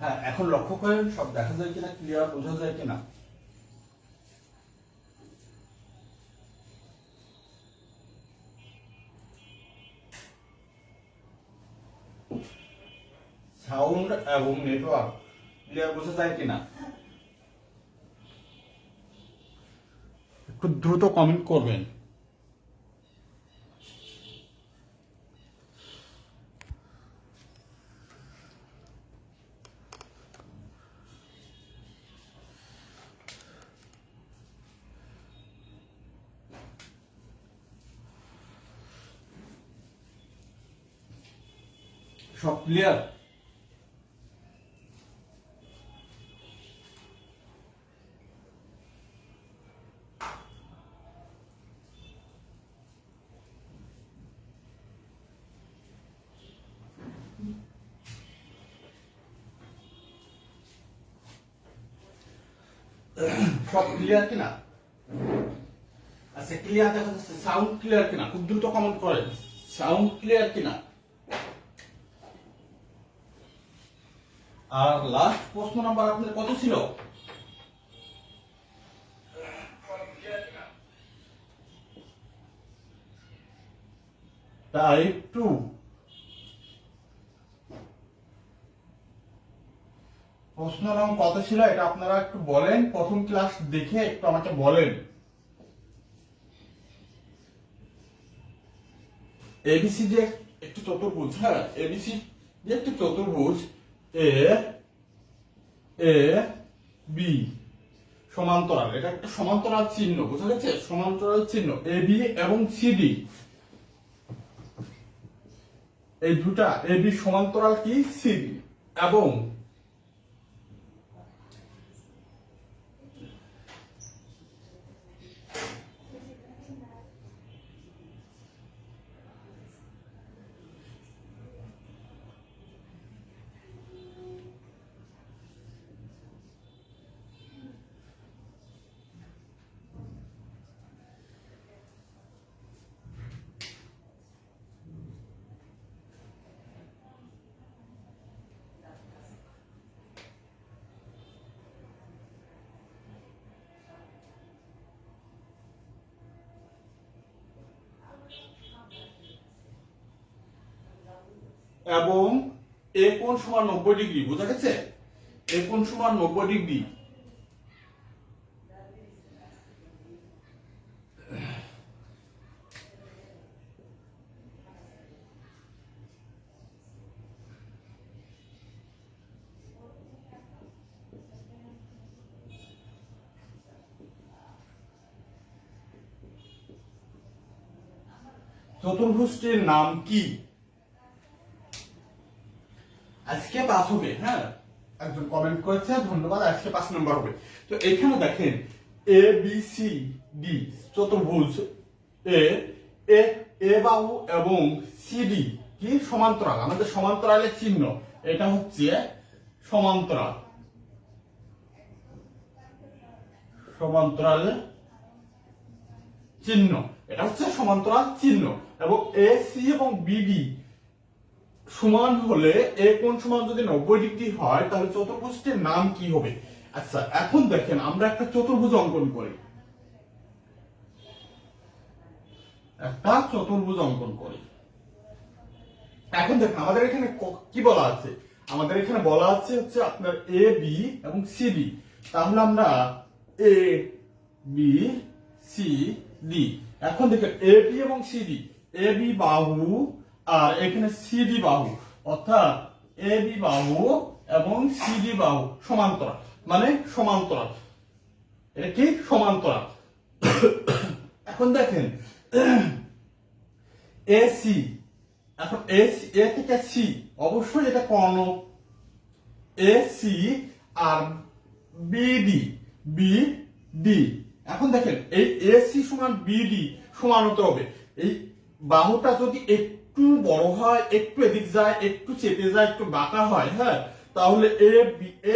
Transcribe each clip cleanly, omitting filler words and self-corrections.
হ্যাঁ, এখন লক্ষ্য করেন সব দেখা যায় কিনা, ক্লিয়ার বোঝা যায় কিনা। সাউন্ড এবং নেটওয়ার্ক ক্লিয়ার বোঝা যায় কিনা, একটু দ্রুত কমেন্ট করবেন। সব ক্লিয়ার? সব ক্লিয়ার কিনা? আচ্ছা, ক্লিয়ার দেখা যাচ্ছে। সাউন্ড ক্লিয়ার কিনা খুব দ্রুত কমেন্ট করেন। সাউন্ড ক্লিয়ার কিনা? আর লাস্ট প্রশ্ন নাম্বার আপনার কত ছিল? টাইপ 2। প্রশ্ন নাম কত ছিল এটা আপনারা একটু বলেন, প্রথম ক্লাস দেখে একটু আমাকে বলেন। এবিসি যে একটু চতুর্ভুজ, হ্যাঁ এবিসি যে একটি চতুর্ভুজ, এ এ বি সমান্তরাল, এটা একটা সমান্তরাল চিহ্ন, বুঝা গেছে? সমান্তরাল চিহ্ন এ বি এবং সিডি, এই দুটা এ বি সমান্তরাল কি সিডি, এবং এবং এ কোণ সমান 90 ডিগ্রি, বোঝা গেছে? এ কোণ সমান 90 ডিগ্রি। চতুর্ভুজটির নাম কি? আজকে 5 হবে, হ্যাঁ একজন কমেন্ট করেছে, ধন্যবাদ। আজকে 5 নাম্বার হবে। তো এখানে দেখেন এ বি সি ডি চতুর্ভুজ, এ এ এ বাহু এবং সিডি কি সমান্তরাল, আমাদের সমান্তরালের চিহ্ন, এটা হচ্ছে সমান্তরাল, সমান্তরালের চিহ্ন, এটা হচ্ছে সমান্তরাল চিহ্ন। এবং এ সি এবং বিডি সমান হলে এ কোণ সমান যদি 90 ডিগ্রি হয় তাহলে চতুর্ভুজটির নাম কি হবে? আচ্ছা, এখন দেখেন আমরা একটা চতুর্ভুজ অঙ্কন করি, একটা চতুর্ভুজ অঙ্কন করি। এখন দেখেন আমাদের এখানে কি বলা আছে, আমাদের এখানে বলা আছে হচ্ছে আপনার এ বি এবং সিডি। তাহলে আমরা এ বি সি ডি, এখন দেখেন এ বি এবং সিডি, এ বি বাহু আর এখানে সিডি বাহু, অর্থাৎ এ বি বাহু এবং সিডি বাহু সমান্তরাল, মানে সমান্তরাল, এটা কি সমান্তরাল। এখন দেখেন এ সি, এখন এ থেকে সি অবশ্যই এটা কর্ণ, এ সি আর বিডি বিডি। এখন দেখেন এই এ সি সমান বিডি সমান হতে হবে, এই বাহুটা যদি একটু বড় হয়, একটু এদিক যায়, একটু চেপে যায়, একটু বাঁকা হয়, হ্যাঁ তাহলে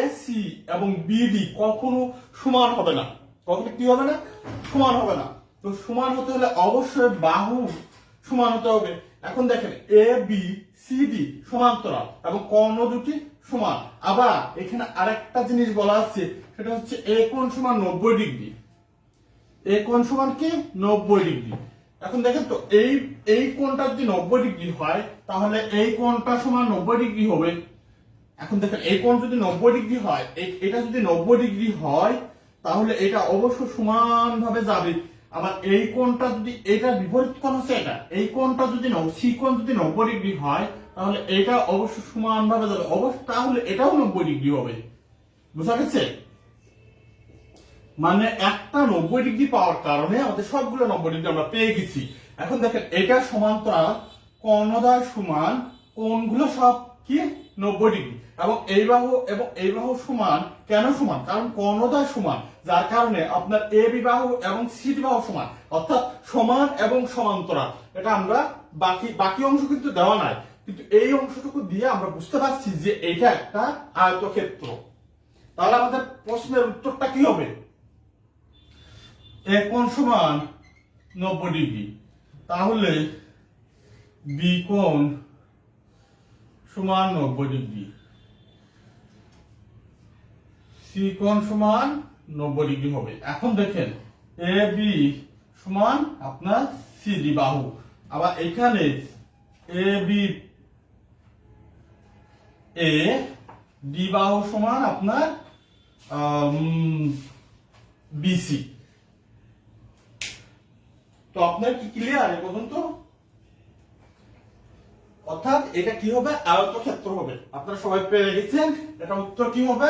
এ সি এবং বিডি কখনো সমান হবে না। কখনো কি হবে না? সমান হবে না। তো সমান হতে হলে অবশ্যই বাহু সমান হতে হবে। এখন দেখেন এ বি সি ডি সমান্তরাল এবং কর্ণ দুটি সমান। আবার এখানে আরেকটা জিনিস বলা আছে, সেটা হচ্ছে এ কোণ সমান 90 ডিগ্রি। এ কোণ সমান কি 90 ডিগ্রি। এখন দেখেন তো এই কোণটা যদি 90 ডিগ্রি হয় তাহলে এই কোণটা সমান 90 ডিগ্রি হবে। এখন দেখেন এই কোণ যদি 90 ডিগ্রি হয়, এটা যদি 90 ডিগ্রি হয় তাহলে এটা অবশ্য সমান ভাবে যাবে। আবার এই কোণটা যদি, এটা বিপরীত কোণ হচ্ছে এটা, এই কোণটা যদি সি কোণ যদি 90 ডিগ্রি হয় তাহলে এটা অবশ্য সমান ভাবে যাবে, অবশ্য তাহলে এটাও 90 ডিগ্রি হবে। বুঝা গেছে? মানে একটা 90 ডিগ্রি পাওয়ার কারণে আমাদের সবগুলো 90 ডিগ্রি আমরা পেয়ে গেছি। এখন দেখেন এটা সমান্তরাল, কর্ণদ্বয় সমান, কোণগুলো সব কি 90 ডিগ্রি, এবং এই বাহু সমান। কেন সমান? কারণ কর্ণদ্বয় সমান, যার কারণে আপনার এ বি বাহু এবং সি ডি বাহু সমান, অর্থাৎ সমান এবং সমান্তরাল। এটা আমরা বাকি অংশ কিন্তু দেওয়া নাই, কিন্তু এই অংশটুকু দিয়ে আমরা বুঝতে পারছি যে এটা একটা আয়তক্ষেত্র। তাহলে আমাদের প্রশ্নের উত্তরটা কি হবে? এ কোণ সমান 90 ডিগ্রি, তাহলে বি কোণ সমান 90 ডিগ্রি, সি কোণ সমান 90 ডিগ্রি হবে। এখন দেখেন এ বি সমান আপনার সি ডি বাহু, আবার এখানে এ বি এ ডি বাহু সমান আপনার বিসি। তো আপনার কি ক্লিয়ার এ পর্যন্ত? অর্থাৎ এটা কি হবে? আয়তক্ষেত্র হবে। আপনারা সবাই পেরে গেছেন, এটা উত্তর কি হবে?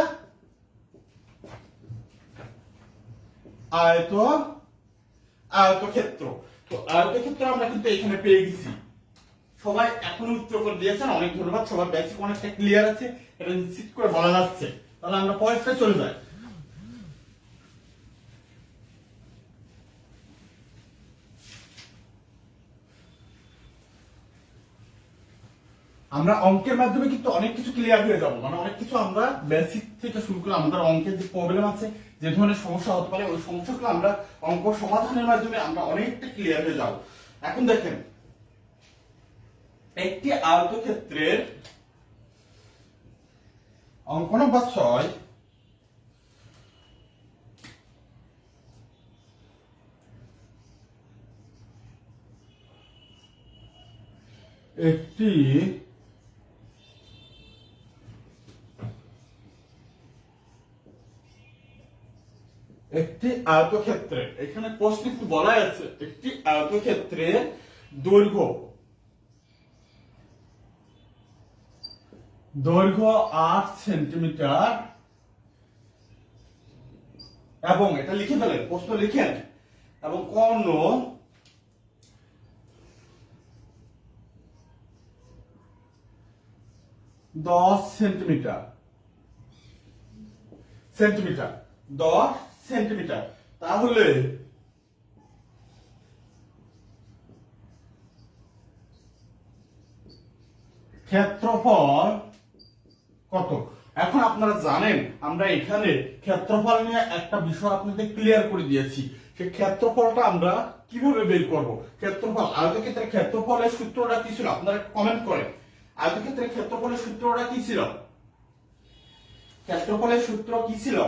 আয়তক্ষেত্র। তো আয়তক্ষেত্র আমরা কিন্তু এখানে পেয়ে গেছি। সবাই এখন উত্তর করে দিয়েছেন, অনেক ধন্যবাদ। সবার বেসিক অনেকটা ক্লিয়ার আছে, এটা নিশ্চিত করে বলা যাচ্ছে। তাহলে আমরা পরেরটা চলে যাই। আমরা অঙ্কের মাধ্যমে কিন্তু অনেক কিছু ক্লিয়ার হয়ে যাবো, মানে অনেক কিছু আমরা বেসিক থেকে শুরু করে আমাদের অঙ্কের যে প্রবলেম আছে, যে ধরনের সমস্যা হতে পারে, ওই সমস্যাগুলো আমরা অঙ্ক সমাধানের মাধ্যমে আমরা অনেকটা ক্লিয়ার হয়ে যাব। এখন দেখেন একটি আয়তক্ষেত্রের অঙ্ক নম্বর 6, একটি আয়তক্ষেত্রে, এখানে প্রশ্ন একটু বলা আছে, একটি আয়তক্ষেত্রের দৈর্ঘ্য 8 সেন্টিমিটার, এবং এটা লিখে ফেলেন, প্রশ্ন লিখেন, এবং কর্ণ 10 সেন্টিমিটার, 10 সেন্টিমিটার। তাহলে ক্ষেত্রফল কত? এখন আপনারা জানেন আমরা এখানে ক্ষেত্রফল নিয়ে একটা বিষয় আপনাদের ক্লিয়ার করে দিয়েছি। সেই ক্ষেত্রফলটা আমরা কিভাবে বের করব? ক্ষেত্রফল, আয়তক্ষেত্রের ক্ষেত্রফলের সূত্রটা কি ছিল? আপনারা কমেন্ট করেন। আয়তক্ষেত্রের ক্ষেত্রফলের সূত্রটা কি ছিল? ক্ষেত্রফলের সূত্র কি ছিল?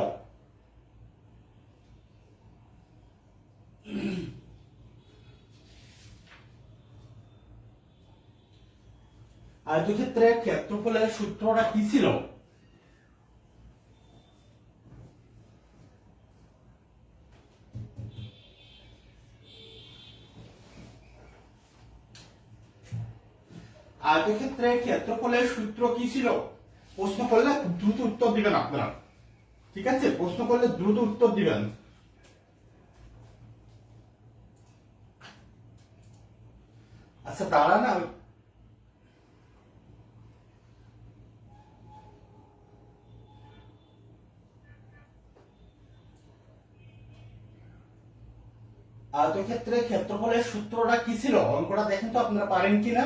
আয়তক্ষেত্রের ক্ষেত্রফলের সূত্রটা কি ছিল? আয়তক্ষেত্রের ক্ষেত্রফলের সূত্র কি ছিল? প্রশ্ন করলে দ্রুত উত্তর দিবেন আপনারা, ঠিক আছে? প্রশ্ন করলে দ্রুত উত্তর দিবেন। আচ্ছা দাঁড়া না, আয়তক্ষেত্রের ক্ষেত্রফলের সূত্রটা কি ছিল? অঙ্কটা দেখেন তো আপনারা পারেন কিনা।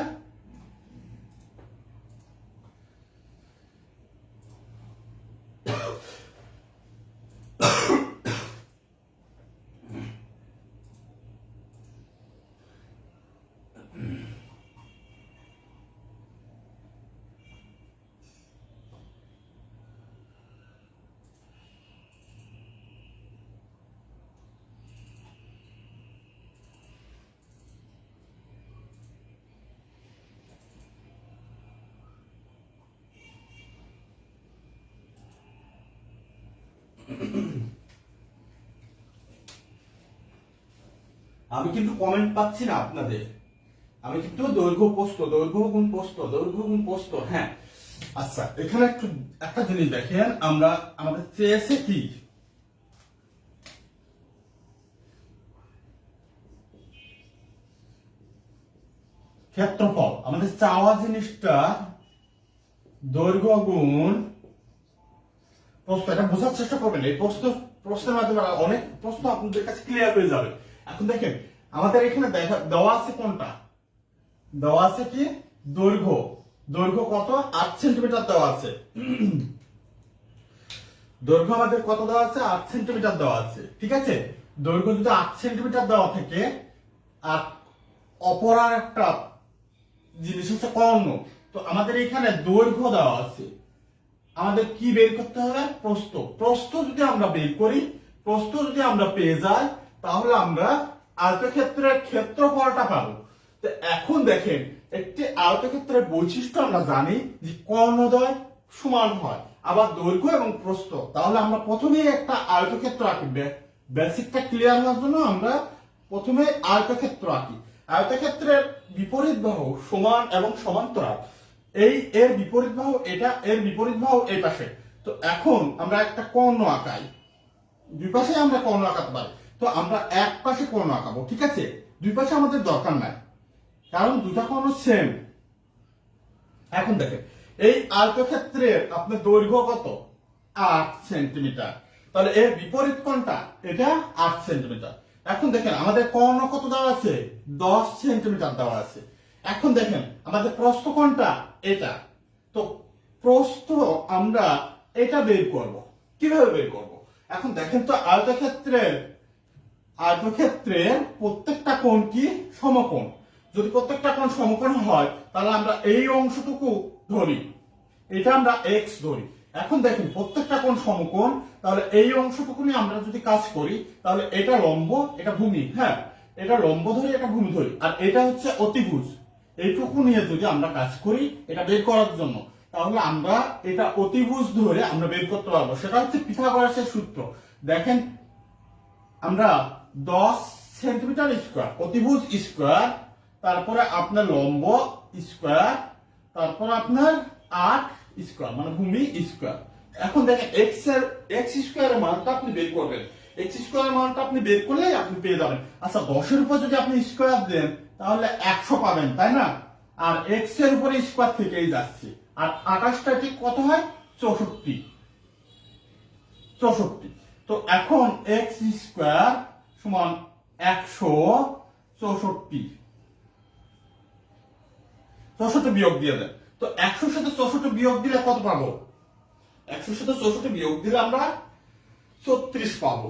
আমি কিন্তু কমেন্ট পাচ্ছি না আপনাদের, আমি কিন্তু দৈর্ঘ্য প্রস্থ, দৈর্ঘ্য গুণ প্রস্থ, দৈর্ঘ্য গুণ প্রস্থ। হ্যাঁ, আচ্ছা, এখানে একটু একটা জিনিস দেখেন, আমরা আমাদের চেয়েছে কি, ক্ষেত্রফল। আমাদের চাওয়া জিনিসটা দৈর্ঘ্য গুণ প্রস্থ। এটা বোঝার চেষ্টা করবেন, এই প্রশ্নের মাধ্যমে অনেক প্রশ্ন আপনাদের কাছে ক্লিয়ার হয়ে যাবে। এখন দেখেন আমাদের এখানে দেওয়া আছে কোনটা, দেওয়া আছে কি দৈর্ঘ্য। দৈর্ঘ্য কত? 8 সেন্টিমিটার দেওয়া আছে। দৈর্ঘ্য আমাদের কত দেওয়া আছে? 8 সেন্টিমিটার দেওয়া আছে। ঠিক আছে, দৈর্ঘ্য যদি 8 সেন্টিমিটার দেওয়া থাকে, আর অপর আর একটা জিনিস হচ্ছে কর্ণ, তো আমাদের এখানে দৈর্ঘ্য দেওয়া আছে, আমাদের কি বের করতে হবে? প্রস্থ। প্রস্থ যদি আমরা বের করি, প্রস্থ যদি আমরা পেয়ে যাই, তাহলে আমরা আয়তক্ষেত্রের ক্ষেত্রফলটা পাবো। তো এখন দেখেন, একটি আয়তক্ষেত্রের বৈশিষ্ট্য আমরা জানি যে কর্ণদ্বয় সমান হয়, আবার দৈর্ঘ্য এবং প্রস্থ। তাহলে আমরা প্রথমেই একটা আয়তক্ষেত্র আঁকি। বেসিকটা ক্লিয়ার হওয়ার জন্য আমরা প্রথমে আয়তক্ষেত্র আঁকি। আয়তক্ষেত্রের বিপরীত বাহু সমান এবং সমান্তরাল। এর বিপরীত বাহু এটা, এর বিপরীত বাহু এই পাশে। তো এখন আমরা একটা কর্ণ আঁকাই, দুই পাশে আমরা কর্ণ আঁকাতে পারি। তো আমরা এক পাশে কর্ণ আঁকাবো, ঠিক আছে? দুই পাশে আমাদের দরকার নাই, কারণ দুটা কর্ণ সেম। এখন দেখেন, এই আয়তক্ষেত্রের আপনার দৈর্ঘ্য কত? 8 সেন্টিমিটার। তাহলে এর বিপরীত কোণটা? এটা 8 সেন্টিমিটার। এখন দেখেন আমাদের কর্ণ কত দেওয়া আছে? 10 সেন্টিমিটার দেওয়া আছে। এখন দেখেন আমাদের প্রস্থ কোণটা? এটা। তো প্রস্থ আমরা এটা বের করব। কিভাবে বের করব? এখন দেখেন তো, আয়তক্ষেত্রের প্রত্যেকটা কোণ কি সমকোণ। যদি প্রত্যেকটা কোণ সমকোণ হয়, তাহলে আমরা এই অংশটুকু ধরি, এটা আমরা এক্স ধরি। এখন দেখেন প্রত্যেকটা কোণ সমকোণ, তাহলে এই অংশটুকু নিয়ে আমরা যদি কাজ করি, তাহলে এটা লম্ব, এটা ভূমি। হ্যাঁ, এটা লম্ব ধরি, এটা ভূমি ধরি, আর এটা হচ্ছে অতিভুজ। এইটুকু নিয়ে যদি আমরা কাজ করি এটা বের করার জন্য, তাহলে আমরা এটা অতিভুজ ধরে আমরা বের করতে পারবো। সেটা হচ্ছে পিথাগোরাসের সূত্র। দেখেন, আমরা 10 সেন্টিমিটার স্কোয়ার অতিভুজ স্কোয়ার, তারপরে আপনার লম্ব স্কোয়ার, তারপর আপনার 8 স্কোয়ার মানে ভূমি স্কোয়ার। এখন দেখেন এক্স স্কোয়ারের মানটা আপনি বের করবেন। এক্স স্কোয়ারের মানটা আপনি বের করলেই আপনি পেয়ে যাবেন। আচ্ছা, 10 এর উপর যদি আপনি স্কোয়ার দেন, তাহলে 100 পাবেন, তাই না? আর এক্স এর উপরে স্কোয়ার থেকেই যাচ্ছে। আর 28টা ঠিক কত হয়? 64। তো এখন এক্স স্কোয়ার সমান 164। 64 বিয়োগ দিয়ে দেন। তো 100 সাথে 64 বিয়োগ দিলে কত পাবো? 100 সাথে 64 বিয়োগ দিলে আমরা 36 পাবো।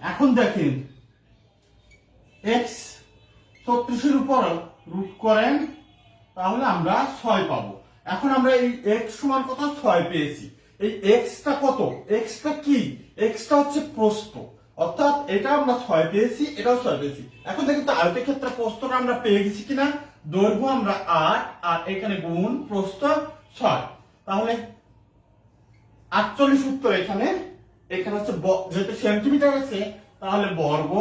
এখন দেখেন, এক্স 36 এর উপর রুট করেন, তাহলে আমরা 6 পাবো। এখন আমরা এই এক্স সমান কত? 6 পেয়েছি। এই এক্সটা কত? এক্সটা কি? এক্সটা হচ্ছে প্রস্থ, অর্থাৎ এটা আমরা 6 পেয়েছি, এটাও 6 পেয়েছি। এখন দেখেন তো আয়তক্ষেত্রের প্রস্থটা আমরা পেয়ে গেছি কিনা। দৈর্ঘ্য আমরা 8, আর এখানে গুণ প্রস্থ 6, তাহলে 48 উত্তর। এখানে হচ্ছে যেহেতু সেন্টিমিটার আছে, তাহলে বর্গ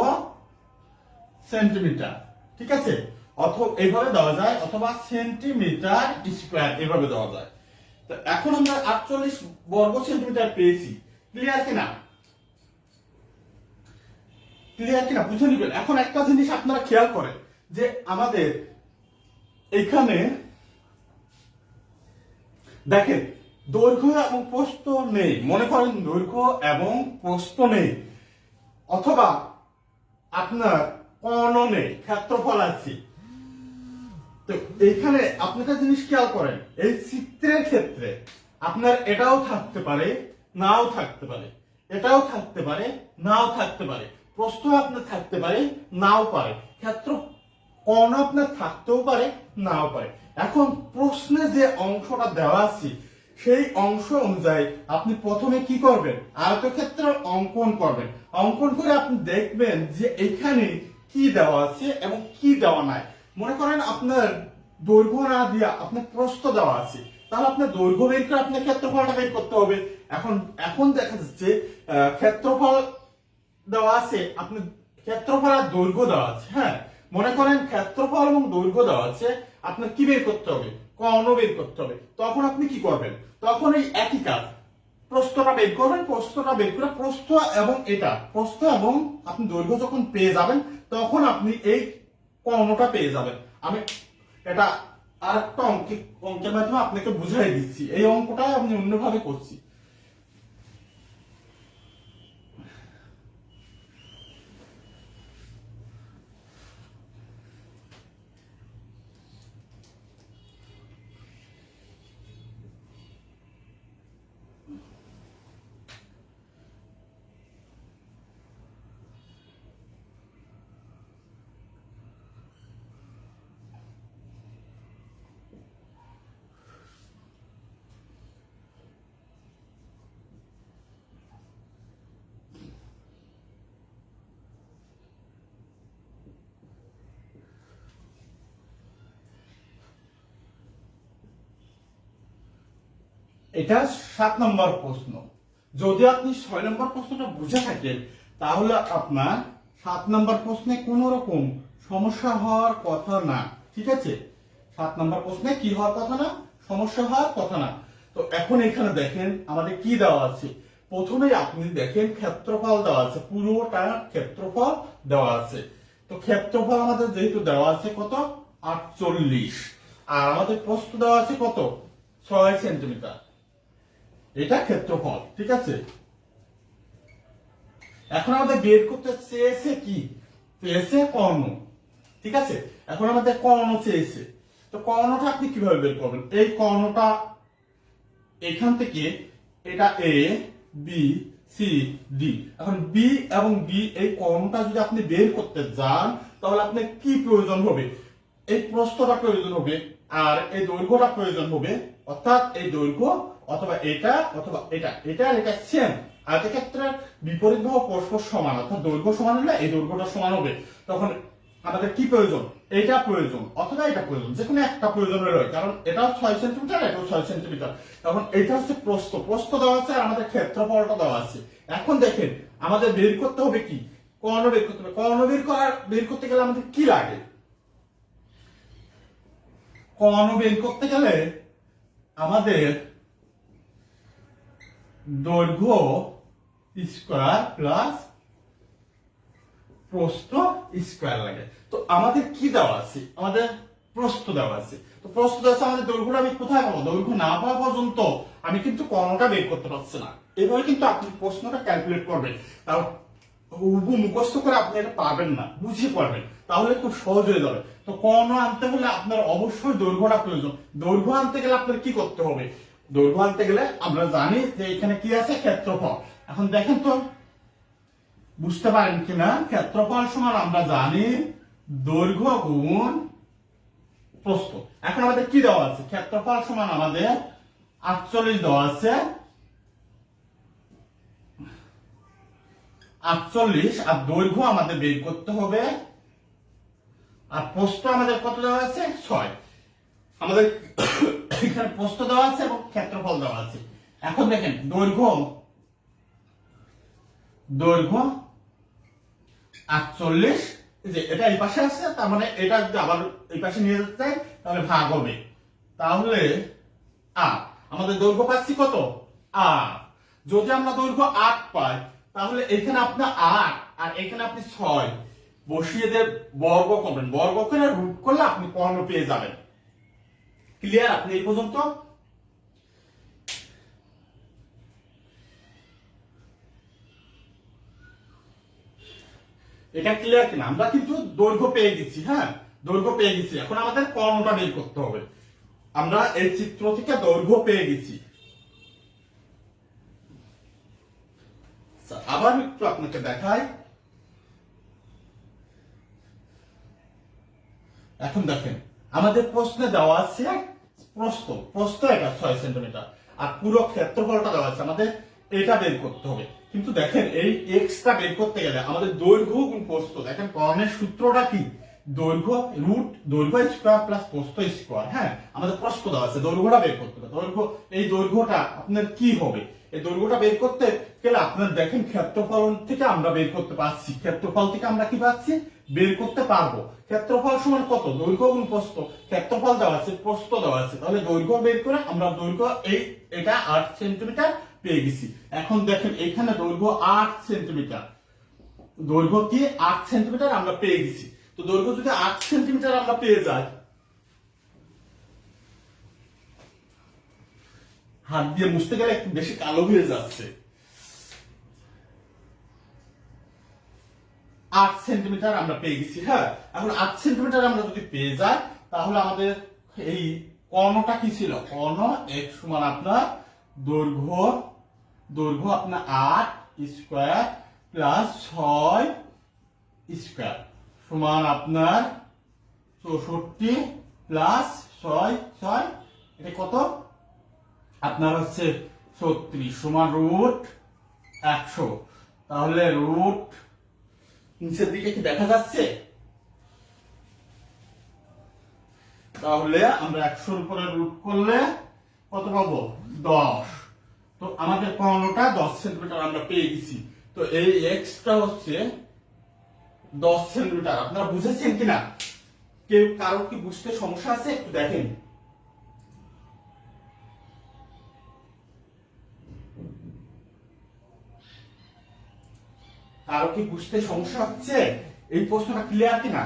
সেন্টিমিটার। ঠিক আছে, অথবা এইভাবে দেওয়া যায়, অথবা সেন্টিমিটার স্কোয়ার এভাবে দেওয়া যায়। তো এখন আমরা 48 বর্গ সেন্টিমিটার পেয়েছি। ক্লিয়ার কিনা? বুঝে নিবেন। এখন একটা জিনিস আপনারা খেয়াল করেন, যে আমাদের এখানে দেখেন দৈর্ঘ্য এবং প্রস্থ নেই। মনে করেন দৈর্ঘ্য এবং প্রস্থ নেই, অথবা আপনার কর্ণ নেই, ক্ষেত্রফল আছে। তো এইখানে আপনি একটা জিনিস খেয়াল করেন, এই চিত্রের ক্ষেত্রে আপনার এটাও থাকতে পারে, নাও থাকতে পারে, এটাও থাকতে পারে, নাও থাকতে পারে, প্রস্থ আপনার থাকতে পারে, নাও পারে, ক্ষেত্র কোণ আপনার থাকতেও পারে, নাও পারে। এখন প্রশ্নে যে অংশটা দেওয়া আছে সেই অংশ অনুযায়ী আপনি প্রথমে কি করবেন, আয়তক্ষেত্র অঙ্কন করবেন। অঙ্কন করে আপনি দেখবেন যে এখানে কি দেওয়া আছে এবং কি দেওয়া নাই। মনে করেন আপনার দৈর্ঘ্য না দিয়া আপনার প্রস্থ দেওয়া আছে, তাহলে আপনার দৈর্ঘ্য বের করে আপনার ক্ষেত্রফলটা বের করতে হবে। এখন এখন দেখা যাচ্ছে ক্ষেত্রফল দেওয়া আছে, আপনি ক্ষেত্রফল আর দৈর্ঘ্য দেওয়া আছে। হ্যাঁ, মনে করেন ক্ষেত্রফল এবং দৈর্ঘ্য দেওয়া আছে, আপনার কি বের করতে হবে, কর্ণ বের করতে হবে। তখন আপনি কি করবেন, তখন এই একই কাজ, প্রস্থটা বের করবেন, প্রস্থটা বের করে প্রস্থ এবং এটা প্রস্থ এবং আপনি দৈর্ঘ্য যখন পেয়ে যাবেন তখন আপনি এই কর্ণটা পেয়ে যাবেন। আমি এটা আরেকটা অঙ্কের মাধ্যমে আপনাকে বুঝাই দিচ্ছি, এই অঙ্কটাই আমি অন্যভাবে করছি। এটা 7 নম্বর প্রশ্ন। যদি আপনি 6 নম্বর প্রশ্নটা বুঝে থাকেন তাহলে আপনার 7 নম্বর প্রশ্নে কোনো রকম সমস্যা হওয়ার কথা না। ঠিক আছে, 7 নম্বর প্রশ্নে কি হওয়ার কথা না, সমস্যা হওয়ার কথা না। তো এখন এখানে দেখেন আমাদের কি দেওয়া আছে। প্রথমেই আপনি দেখেন ক্ষেত্রফল দেওয়া আছে, পুরোটা ক্ষেত্রফল দেওয়া আছে। তো ক্ষেত্রফল আমাদের যেহেতু দেওয়া আছে কত, 48, আর আমাদের প্রস্থ দেওয়া আছে কত, 6 সেন্টিমিটার। এটা ক্ষেত্রফল। ঠিক আছে, এখন আমাদের বের করতে চেয়েছে কি, চেয়েছে কর্ণ। ঠিক আছে, এখন আমাদের কর্ণ চেয়েছে। তো কর্ণটা আপনি কিভাবে বের করবেন, এই কর্ণটা এখান থেকে এটা এ বি সি ডি। এখন বি এবং ডি এই কর্ণটা যদি আপনি বের করতে যান তাহলে আপনার কি প্রয়োজন হবে, এই প্রস্থটা প্রয়োজন হবে আর এই দৈর্ঘ্যটা প্রয়োজন হবে। অর্থাৎ এই দৈর্ঘ্য অথবা এটা অথবা এটা, এটা আর এটা সেম। আয়তক্ষেত্রে বিপরীত বাহু পরস্পর সমান, অর্থাৎ দৈর্ঘ্য সমান হলে এই দৈর্ঘ্যটা সমান হবে। তখন আমাদের কি প্রয়োজন, এটা প্রয়োজন অথবা এটা প্রয়োজন, যে কোনো একটা প্রয়োজন হলো, কারণ এটাও 6 সেন্টিমিটার, এটাও 6 সেন্টিমিটার। তখন এটা হচ্ছে প্রস্থ, প্রস্থ দেওয়া আছে আর আমাদের ক্ষেত্রফলটা দেওয়া আছে। এখন দেখেন আমাদের বের করতে হবে কি, কর্ণ বের করতে হবে। কর্ণ বের করতে গেলে আমাদের কি লাগে, কর্ণ বের করতে গেলে আমাদের দৈর্ঘ্য স্কয়ার প্লাস প্রস্থ স্কয়ার লাগে। তো আমাদের কি দেওয়া আছে, আমাদের প্রস্থ দেওয়া আছে। তো প্রস্থ দেওয়া আছে, আমাদের দৈর্ঘ্যটা আমি কোথায় পাবো, দৈর্ঘ্য না পাওয়া পর্যন্ত আমি কিন্তু কর্ণটা বের করতে পারছি না। এভাবে কিন্তু আপনি প্রশ্নটা ক্যালকুলেট করবেন, তাও মুখস্থ করে আপনি এটা পারবেন না, বুঝিয়ে পারবেন, তাহলে খুব সহজ হয়ে যাবে। তো কর্ণ আনতে হলে আপনার অবশ্যই দৈর্ঘ্যটা প্রয়োজন। দৈর্ঘ্য আনতে গেলে আপনার কি করতে হবে, দৈর্ঘ্য আনতে গেলে আমরা জানি যে এখানে কি আছে, ক্ষেত্রফল। এখন দেখেন তো বুঝতে পারেন কিনা, ক্ষেত্রফল সমান আমরা জানি দৈর্ঘ্য গুণ প্রস্থ। এখন আমাদের কি দেওয়া আছে, ক্ষেত্রফল সমান আমাদের 48 দেওয়া আছে, 48 আর দৈর্ঘ্য আমাদের বের করতে হবে, আর প্রস্থ আমাদের কত দেওয়া আছে, 6। আমাদের এখানে প্রস্থ দেওয়া আছে এবং ক্ষেত্রফল দেওয়া আছে। এখন দেখেন দৈর্ঘ্য 48, যে এটা এই পাশে আছে, তার মানে এটা যদি আবার এই পাশে নিয়ে যেতে চাই তাহলে ভাগ হবে। তাহলে আমাদের দৈর্ঘ্য পাচ্ছি কত, 8। যদি আমরা দৈর্ঘ্য 8 পাই তাহলে এখানে আপনার 8 আর এখানে আপনি 6 বসিয়ে দিয়ে বর্গ করবেন, বর্গ করে রুট করলে আপনি কর্ণ পেয়ে যাবেন। ক্লিয়ার আপনি এই পর্যন্ত? এটা ক্লিয়ার কিনা? আমরা কিন্তু দৈর্ঘ্য পেয়ে গেছি। হ্যাঁ, দৈর্ঘ্য পেয়ে গেছি, এখন আমাদের কর্ণটা বের করতে হবে। আমরা এই চিত্র থেকে দৈর্ঘ্য পেয়ে গেছি, আবার একটু আপনাকে দেখাই। এখন দেখেন আমাদের প্রশ্নে দেওয়া আছে প্রস্থ এটা 6 সেন্টিমিটার, আর পুরো ক্ষেত্রফলটা দেওয়া আছে আমাদের এটা বের করতে হবে। কিন্তু দেখেন এই এক্সটা বের করতে গেলে আমাদের দৈর্ঘ্য গুণ প্রস্থ, দেখেন কর্ণের সূত্রটা কি, দৈর্ঘ্য স্কোয়ার প্লাস প্রস্থ স্কোয়ার। হ্যাঁ, আমাদের প্রস্থ দেওয়া আছে, দৈর্ঘ্যটা বের করতে হবে। এই দৈর্ঘ্যটা আপনার কি হবে, এই দৈর্ঘ্যটা বের করতে গেলে আপনার দেখেন ক্ষেত্রফল থেকে আমরা বের করতে পারছি, ক্ষেত্রফল থেকে আমরা কি পাচ্ছি, বের করতে পারবো। ক্ষেত্রফল সমান কত, দৈর্ঘ্য গুণ প্রস্থ, ক্ষেত্রফল দেওয়া আছে, প্রস্থ দেওয়া আছে, তাহলে দৈর্ঘ্য বের করে আমরা দৈর্ঘ্য এটা 8 সেন্টিমিটার পেয়ে গেছি। এখন দেখেন এখানে দৈর্ঘ্য 8 সেন্টিমিটার, দৈর্ঘ্য কি 8 সেন্টিমিটার আমরা পেয়ে গেছি। তো দৈর্ঘ্য যদি 8 সেন্টিমিটার আমরা পেয়ে যাই, হাত দিয়ে মুছতে গেলে একটু বেশি কালো হয়ে যাচ্ছে। 8 সেন্টিমিটার আমরা পেয়ে গেছি। হ্যাঁ, এখন 8 সেন্টিমিটার আমরা যদি পেয়ে যাই, তাহলে আমাদের এই কর্ণটা কি ছিল, কর্ণ x সমান আপনার দৈর্ঘ্য আপনার 8 স্কোয়ার প্লাস 6 স্কোয়ার সমান আপনার 64 প্লাস 6 এটা কত আপনার হচ্ছে 36 সমান রুট 100। তাহলে রুট নিচের দিকে কি দেখা যাচ্ছে, তাহলে আমরা 100 এর উপরে রুট করলে কত পাবো, 10। তো আমাদের কর্ণটা 10 সেন্টিমিটার আমরা পেয়ে গেছি। তো এই এক্সটা হচ্ছে 10 সেন্টিমিটার। আপনারা বুঝেছেন কিনা, কারো কি বুঝতে সমস্যা আছে, একটু দেখেন। কারো কি বুঝতে সমস্যা হচ্ছে, এই প্রশ্নটা ক্লিয়ার কিনা?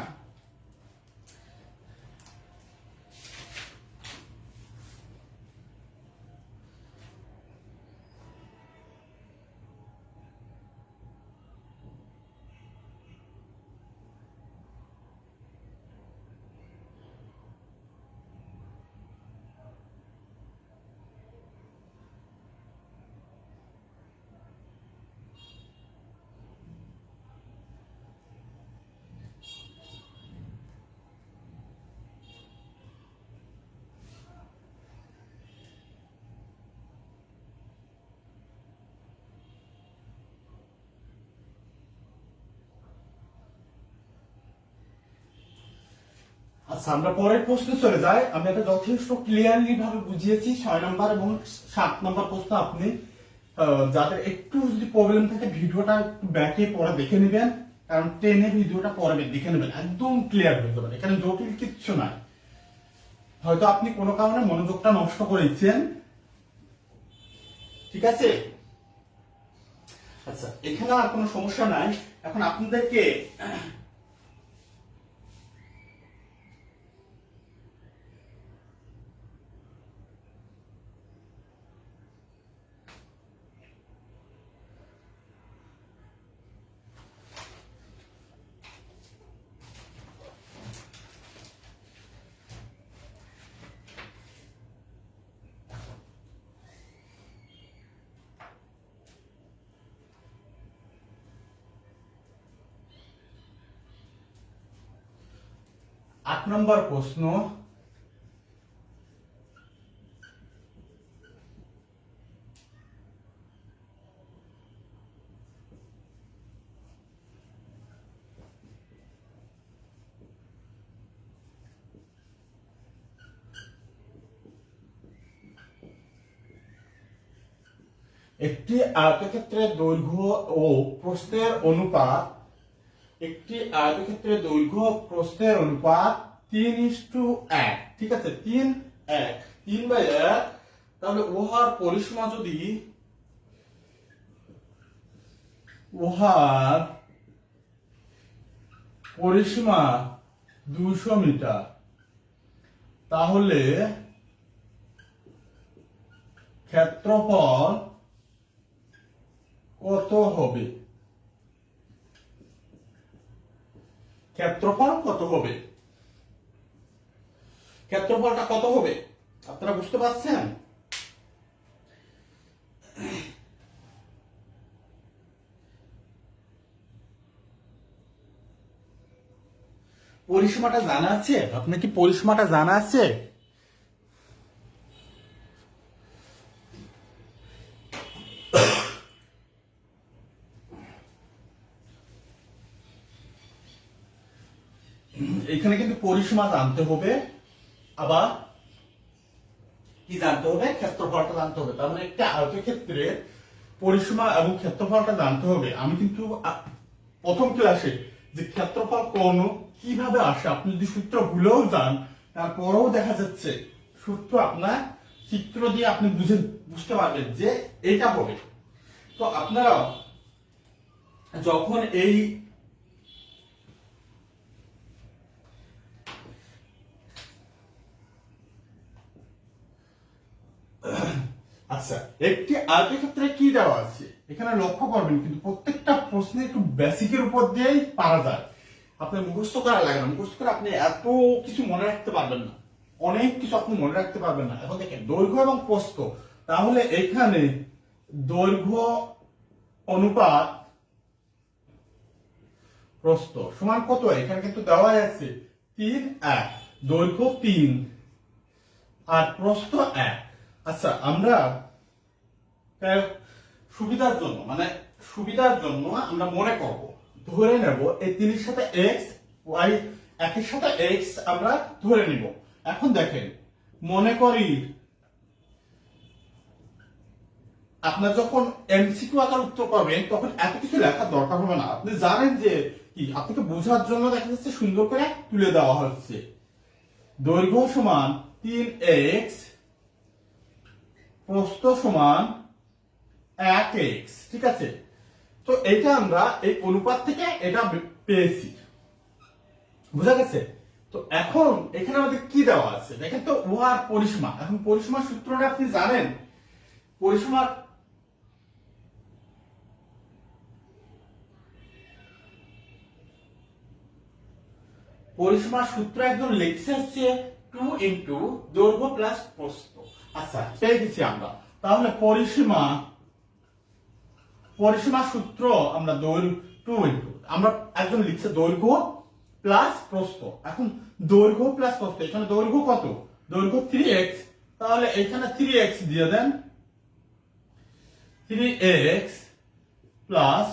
আচ্ছা, আমরা পরের প্রশ্নে চলে যাই। আমি এটা যথেষ্ট ক্লিয়ারলি ভাবে বুঝিয়েছি। 6 নম্বর এবং 7 নম্বর প্রশ্ন আপনি যাদের একটু যদি প্রবলেম থাকে ভিডিওটা একটু ব্যাকে পরে দেখে নেবেন, কারণ টেনে ভিডিওটা পরে দেখে নেবেন, একদম ক্লিয়ার হয়ে যাবে, এখানে জটিল কিচ্ছু নাই। হয়তো আপনি কোনো কারণে মনোযোগটা নষ্ট করেছেন, ঠিক আছে? আচ্ছা, এখানে আর কোনো সমস্যা নাই। এখন আপনাদেরকে আট নম্বর প্রশ্ন, একটি আয়তক্ষেত্রের দৈর্ঘ্য ও প্রস্থের অনুপাত, একটি আয়তক্ষেত্রের দৈর্ঘ্য প্রস্থের অনুপাত 3:1, ঠিক আছে, 3:1। তাহলে উহার পরিসীমা যদি উহার পরিসীমা 200 মিটার, তাহলে ক্ষেত্রফল কত হবে, ক্ষেত্রফল কত হবে, ক্ষেত্রফলটা কত হবে আপনারা বুঝতে পারছেন? পরিসীমাটা জানা আছে? আপনার কি পরিসীমাটা জানা আছে? এখানে কিন্তু পরিসীমা জানতে হবে, আবার কি জানতে হবে? ক্ষেত্রফলটা জানতে হবে। তার মানে একটা আয়তক্ষেত্রের পরিসীমা এবং ক্ষেত্রফলটা জানতে হবে। আমি কিন্তু প্রথম ক্লাসে যে ক্ষেত্রফল কোন কিভাবে আসে, আপনি যদি সূত্র ভুলেও যান তারপরেও দেখা যাচ্ছে সূত্র আপনার চিত্র দিয়ে আপনি বুঝতে পারবেন যে এইটা হবে। তো আপনারা যখন এই আচ্ছা, একটি আয়তক্ষেত্রে কি দেওয়া আছে এখানে লক্ষ্য করবেন, কিন্তু প্রত্যেকটা প্রশ্নে একটু বেসিকের উপর দিয়েই পারা যায়। আপনার মুখস্থ করা লাগে না, মুখস্থ করে আপনি এত কিছু মনে রাখতে পারবেন না, অনেক কিছু আপনি মনে রাখতে পারবেন না। এখন দেখেন দৈর্ঘ্য এবং প্রস্থ, তাহলে এখানে দৈর্ঘ্য অনুপাত প্রস্থ সমান কত? এখানে কিন্তু দেওয়া আছে 3:1, দৈর্ঘ্য 3 আর প্রস্থ 1। আচ্ছা, আমরা সুবিধার জন্য আমরা মনে করব, ধরে নেব এই 3 এর সাথে এক্স, ওয়াই একের সাথে এক্স আমরা ধরে নিব। এখন দেখেন, মনে করি আপনার যখন এমসিকিউ আকার উত্তর করবেন তখন এত কিছু লেখার দরকার হবে না। আপনি জানেন যে কি, আপনাকে বোঝার জন্য দেখা যাচ্ছে সুন্দর করে তুলে দেওয়া হচ্ছে। দৈর্ঘ্য সমান 3x, প্রস্থ সমান 1x, ঠিক আছে? তো এটা আমরা এই অনুপাত থেকে এটা পেয়েছি, বুঝা গেছে? তো এখন এখানে আমাদের কি দেওয়া আছে দেখেন তো, উহার পরিসীমা। এখন পরিসীমার সূত্রটা আপনি জানেন। পরিসীমার সূত্র একদম লিখছে হচ্ছে 2 ইন্টু দৈর্ঘ্য প্লাস প্রস্থ। আচ্ছা, পেয়ে গেছি আমরা। তাহলে পরিসীমা সূত্র আমরা 2 ইন্টু, আমরা একজন লিখছে দৈর্ঘ্য প্লাস প্রস্থ। এখন দৈর্ঘ্য প্লাস প্রস্থ, এখানে দৈর্ঘ্য কত? দৈর্ঘ্য 3x, তাহলে এখানে 3x দিয়ে দেন, 3x প্লাস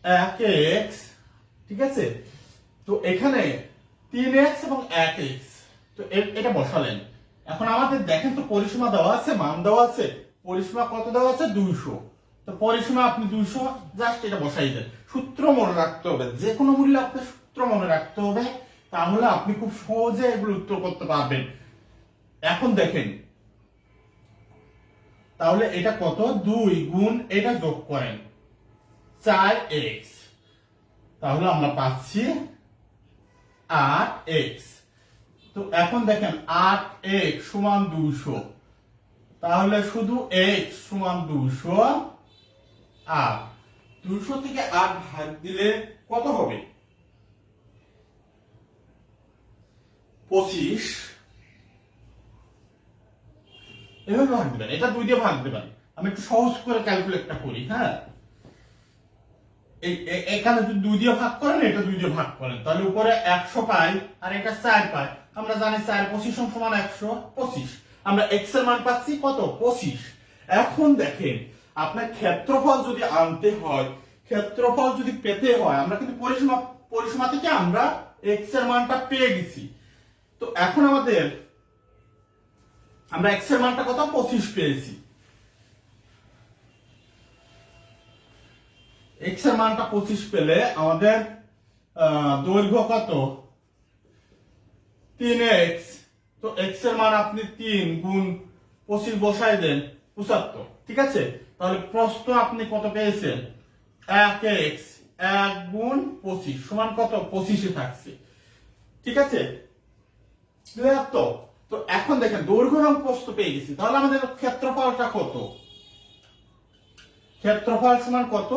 1x, ঠিক আছে? তো এখানে 3x এবং 1x, তো এটা বসালেন। এখন আমাদের দেখেন তো পরিসীমা দেওয়া আছে, মান দেওয়া আছে। পরিসীমা কত দেওয়া আছে? 200। তো পরিসীমা আপনি 200 জাস্ট এটা বসাই দেন। সূত্র মনে রাখতে হবে, যে কোনো মূল্যে আপনার সূত্র মনে রাখতে হবে, তাহলে আপনি খুব সহজে এগুলো উত্তর করতে পারবেন। এখন দেখেন, তাহলে এটা কত? 2 গুণ এটা যোগ করেন 4x, তাহলে আমরা পাচ্ছি 8x। তো এখন দেখেন 8x সমান 200, তাহলে শুধু x সমান 200, আর 200 থেকে 8 ভাগ দিলে কত হবে? 25। এভাবে ভাগ দিবেন, এটা 2 দিয়ে ভাগ দিবেন। আমি একটু সহজ করে ক্যালকুলেটটা করি, হ্যাঁ। এখানে যদি 2 দিয়ে ভাগ করেন, এটা 2 দিয়ে ভাগ করেন, তাহলে উপরে 100 পাই আর এটা 4 পাই। আমরা জানি 4 25 সমান 125। আমরা x এর মান পাচ্ছি কত? 25। এখন দেখেন, আপনার ক্ষেত্রফল যদি আনতে হয়, ক্ষেত্রফল যদি পেতে হয়, আমরা কিন্তু পরিসীমা থেকে আমরা x এর মানটা পেয়ে গেছি। তো এখন আমরা x এর মানটা কত? 25 পেয়েছি। x এর মানটা 25 পেলে আমাদের দৈর্ঘ্য কত? 3x। তো x এর মান আপনি 3 গুণ 25 বসাই দেন, 75, ঠিক আছে? তাহলে প্রস্থ আপনি কত পেয়েছেন? 1x, 1 গুণ 25 সমান কত? 25 এ থাকছে, ঠিক আছে? ক্লিয়ার তো? তো এখন দেখেন দৈর্ঘ্য এবং প্রস্থ পেয়ে গেছি, তাহলে আমাদের ক্ষেত্রফলটা কত? ক্ষেত্রফল সমান কত?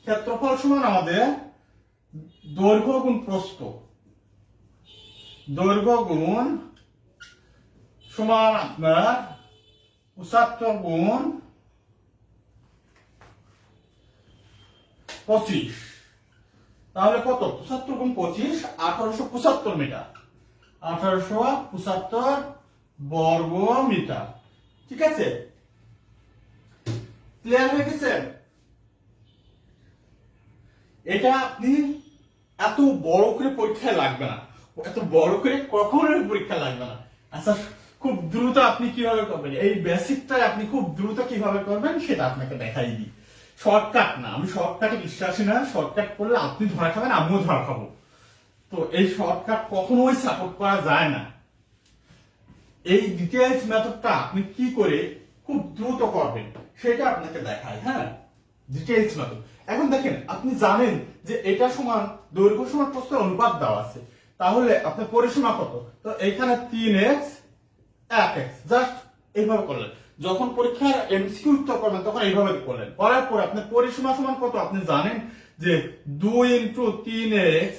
ক্ষেত্রফল সমান আমাদের দৈর্ঘ্য গুণ প্রস্থ। দৈর্ঘ্য গুণ সমান আপনার 75 গুণ 25। তাহলে কত 75 গুণ 25 1875 মিটার, 1875 বর্গ মিটার। ঠিক আছে, ক্লিয়ার হয়ে গেছে? এটা আপনি এত বড় করে পরীক্ষায় লাগবে না, এত বড় করে কখনোই পরীক্ষা লাগবে না। আচ্ছা, খুব দ্রুত আপনি কিভাবে করবেন এই বেসিকটা, আপনি খুব দ্রুত কিভাবে করবেন সেটা আপনাকে দেখাই দিই। শর্টকাট না, আমি শর্টকাটে বিশ্বাসী না। শর্টকাট করলে আপনি ধরা খাবেন, আমিও ধরা খাবো। তো এই শর্টকাট কখনোই সাপোর্ট করা যায় না। এই ডিটেইলস মেথডটা আপনি কি করে খুব দ্রুত করবেন সেটা আপনাকে দেখায়। হ্যাঁ, ডিটেইলস মেথড। এখন দেখেন, আপনি জানেন যে এটা সমান দৈর্ঘ্য সমান প্রস্থের অনুপাত দেওয়া আছে, তাহলে আপনার পরিসীমা কত? তো এখানে 3x 1x জাস্ট এইভাবে করলেন। যখন পরীক্ষার এমসিকিউ উত্তর করবেন তখন এইভাবে করলেন, করার পর আপনার পরিসীমা সমান কত আপনি জানেন যে 2 × 3x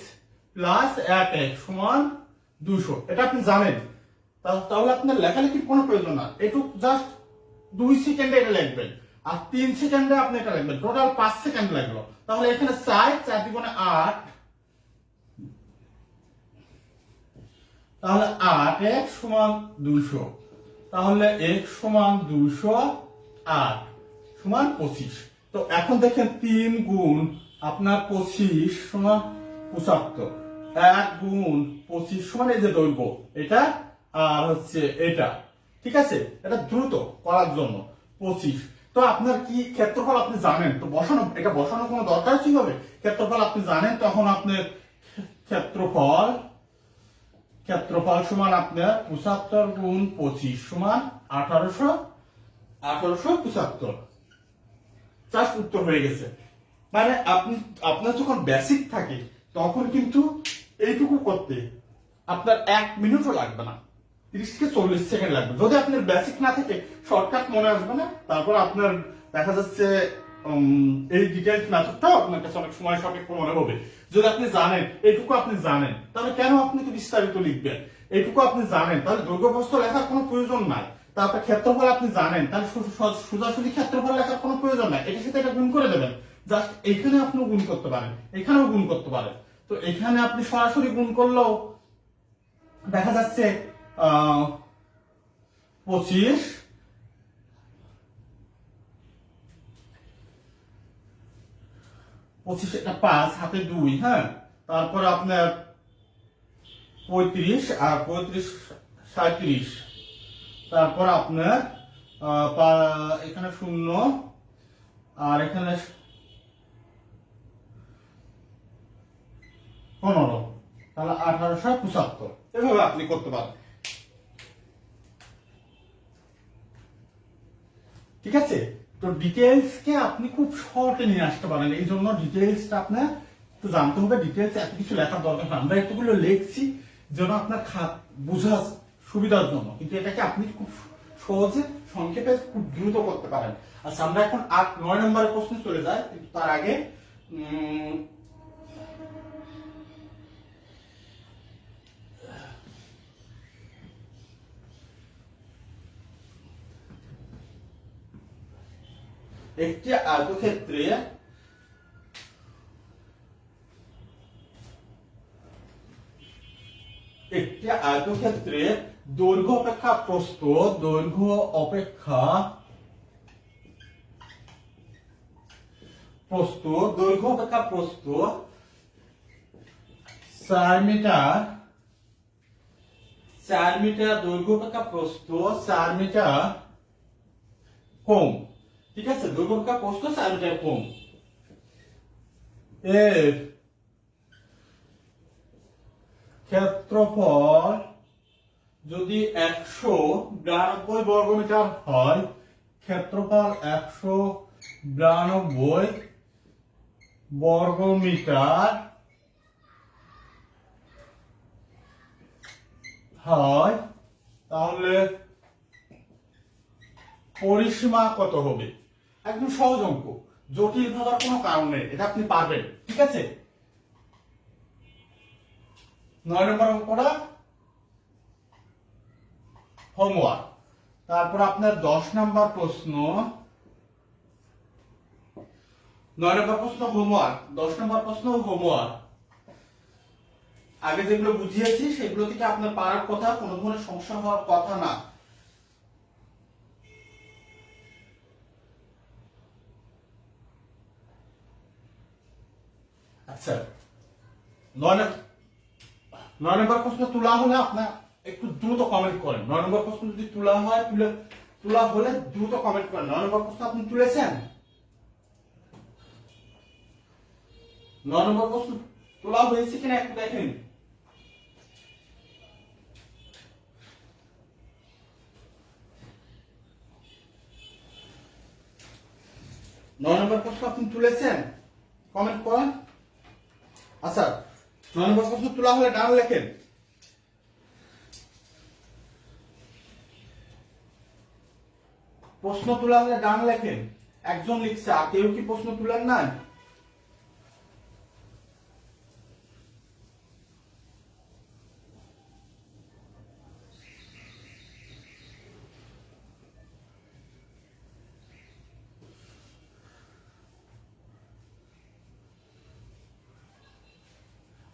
প্লাস 1x সমান 200, এটা আপনি জানেন। তাহলে আপনার লেখালেখির কোনো প্রয়োজন না, একটু জাস্ট 2 সেকেন্ডে এটা লিখবেন, আর 3 সেকেন্ডে আপনি এটা লিখবেন, টোটাল 5 সেকেন্ড লাগলো। তাহলে এখানে 4 দ্বিগুণে 8, তাহলে 8x সমান 200, তাহলে x সমান 200, 8 সমান 25। তো এখন দেখেন 3 গুণ আপনার 25 সমান 75, 1 গুণ 25 সমান এই যে দৈর্ঘ্য এটা আর হচ্ছে এটা। ঠিক আছে, এটা দ্রুত করার জন্য 25। তো আপনার কি ক্ষেত্রফল আপনি জানেন, তো বসানো, এটা বসানো কোনো দরকার কি হবে? ক্ষেত্রফল আপনি জানেন, তখন আপনার ক্ষেত্রফল সমান আপনার 75 গুণ 25 সমান 1875। জাস্ট উত্তর হয়ে গেছে। মানে আপনি, আপনার যখন বেসিক থাকে তখন কিন্তু এইটুকু করতে আপনার 1 মিনিটও লাগবে না, 30 থেকে 40 সেকেন্ড লাগবে। যদি আপনার বেসিক না থাকে শর্টকাট মনে আসবে না, তারপর আপনার দেখা যাচ্ছে এই ডিটেইলস মেথডটাও আপনার কাছে অনেক সময় সাপেক্ষ মনে হবে। যদি আপনি জানেন, এইটুকু আপনি জানেন, তাহলে কেন আপনি তো বিস্তারিত লিখবেন? এইটুকু আপনি জানেন, তাহলে দৈর্ঘ্য প্রস্থ লেখার কোনো প্রয়োজন নাই। তারপর ক্ষেত্রফল আপনি জানেন, তাহলে সোজাসুজি ক্ষেত্রফল লেখার কোনো প্রয়োজন নাই, এটার সাথে এটা গুণ করে দেবেন। জাস্ট এখানে আপনি গুণ করতে পারেন, এখানেও গুণ করতে পারেন। তো এখানে আপনি সরাসরি গুণ করলেও দেখা যাচ্ছে 25, এটা 5 হাতে 2, হ্যাঁ, তারপর আপনার 35 আর 35 37, তারপর আপনার এখানে 0 আর এখানে 15, তাহলে 1875। এভাবে আপনি করতে পারেন। ঠিক আছে, তো ডিটেইলস কে আপনি খুব শর্টে নিয়ে আসতে পারেন, এই জন্য ডিটেইলসটা আপনার একটু জানতে হবে। ডিটেইলস এত কিছু লেখার দরকার না, আমরা এতগুলো লিখছি যেন আপনার বোঝা সুবিধার জন্য, কিন্তু এটাকে আপনি খুব সহজে সংক্ষেপে খুব দ্রুত করতে পারেন। আচ্ছা, আমরা এখন 8-9 নম্বরের প্রশ্ন চলে যাই, কিন্তু তার আগে একটি আয়তক্ষেত্রে দৈর্ঘ্য অপেক্ষা প্রস্থ 4 মিটার, 4 মিটার দৈর্ঘ্য অপেক্ষা প্রস্থ 4 মিটার কম। ঠিক আছে, দৈর্ঘ্য অপেক্ষা প্রস্থ 4 মিটার কম। এর ক্ষেত্রফল যদি 192 বর্গমিটার হয়, ক্ষেত্রফল 192 বর্গমিটার হয়, তাহলে পরিসীমা কত হবে? একদম সহজ অঙ্ক, জটিল ভাবার কোনো কারণ নেই, এটা আপনি পারবেন। ঠিক আছে, 9 নম্বর অঙ্কটা হোমওয়ার্ক। তারপর আপনার 10 নম্বর প্রশ্ন, 9 নম্বর প্রশ্ন হোমওয়ার্ক, 10 নম্বর প্রশ্ন হোমওয়ার্ক। আগে যেগুলো বুঝিয়েছি সেগুলো থেকে আপনার পারার কথা, কোনো ধরনের সমস্যা হওয়ার কথা না। আচ্ছা, 9 নম্বর প্রশ্ন তোলা হলে আপনার একটু দ্রুত কমেন্ট করেন। 9 নম্বর প্রশ্ন যদি তোলা হয়, তোলা হলে দ্রুত কমেন্ট করেন। 9 নম্বর প্রশ্ন আপনি তুলেছেন? 9 নম্বর প্রশ্ন তোলা হয়েছে কিনা একটু দেখেন। 9 নম্বর প্রশ্ন আপনি তুলেছেন? কমেন্ট করেন। আচ্ছা, 9 নম্বর প্রশ্ন তোলা হলে ডান লেখেন। প্রশ্ন তোলা হলে ডান লেখেন। একজন লিখছে, আর কেউ কি প্রশ্ন তুলেন নাই?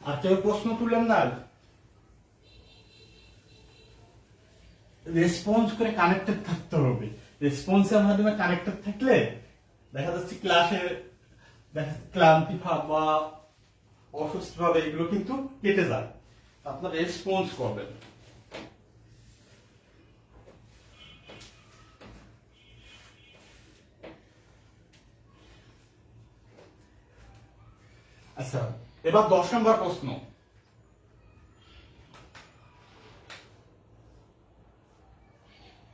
আর কেউ প্রশ্ন তুলেন নাই? রেসপন্স করে কানেক্টেড থাকতে হবে। রেসপন্সের মাধ্যমে কানেক্টেড থাকলে দেখা যাচ্ছে ক্লাসে ক্লান্তি ভাব বা অসুস্থ ভাব এগুলো কিন্তু কেটে যায়। আপনার রেসপন্স করবেন। আচ্ছা, এবার 10 নম্বর প্রশ্ন।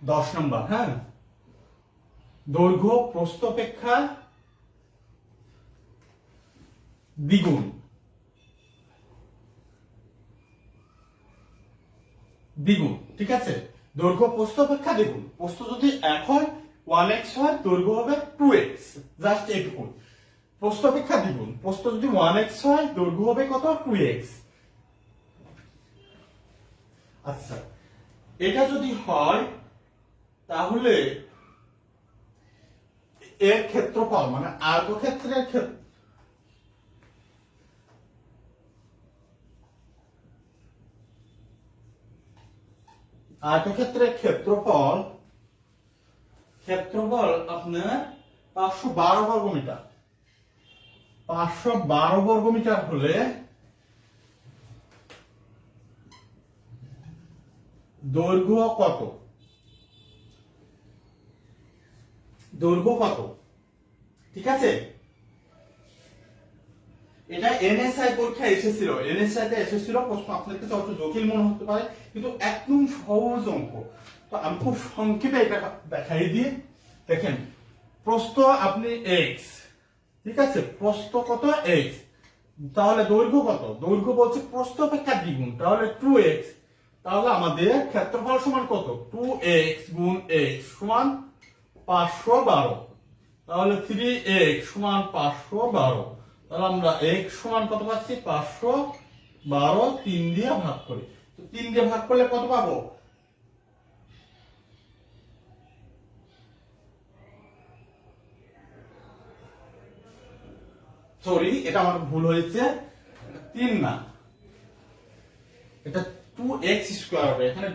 10 নম্বর, হ্যাঁ, দৈর্ঘ্য প্রস্থ অপেক্ষা দ্বিগুণ। দ্বিগুণ, ঠিক আছে? দৈর্ঘ্য প্রস্থ অপেক্ষা দ্বিগুণ। প্রস্থ যদি 1 হয়, 1x হয়, দৈর্ঘ্য হবে 2x। জাস্ট এইটুকু। প্রস্থ অপেক্ষা দ্বিগুণ। প্রস্থ যদি 1x হয়, দৈর্ঘ্য হবে কত? 2x। আচ্ছা, এটা যদি হয় তাহলে এর ক্ষেত্রফল মানে আয়তক্ষেত্রের আয়তক্ষেত্রের ক্ষেত্রফল আপনার 512 বর্গমিটার। 512 বর্গমিটার হলে দৈর্ঘ্য কত? দৈর্ঘ্য কত? ঠিক আছে, এটা এনএসআই পরীক্ষায় এসেছিল। এনএসআই তে এসেছিল প্রশ্ন। আপনার কাছে একটু জটিল মনে হতে পারে, কিন্তু একদম সহজ অঙ্ক। তো আমি খুব সংক্ষেপে এটা দেখাই দিয়ে দেখেন। প্রস্থ আপনি এক্স, ঠিক আছে? প্রস্থ কত? এক্স। তাহলে দৈর্ঘ্য কত? দৈর্ঘ্য বলছে প্রস্থ অপেক্ষা দ্বিগুণ, তাহলে 2x। তাহলে আমাদের ক্ষেত্রফল সমান কত? 2x গুণ x সমান 512। তাহলে 3x সমান 512। তাহলে আমরা x সমান কত পাচ্ছি? 512। 3 দিয়ে ভাগ করি। তো 3 দিয়ে ভাগ করলে কত পাবো? সরি, এটা আমার ভুল হয়েছে। 3 না, এটা 2x স্কয়ার হবে। এখানে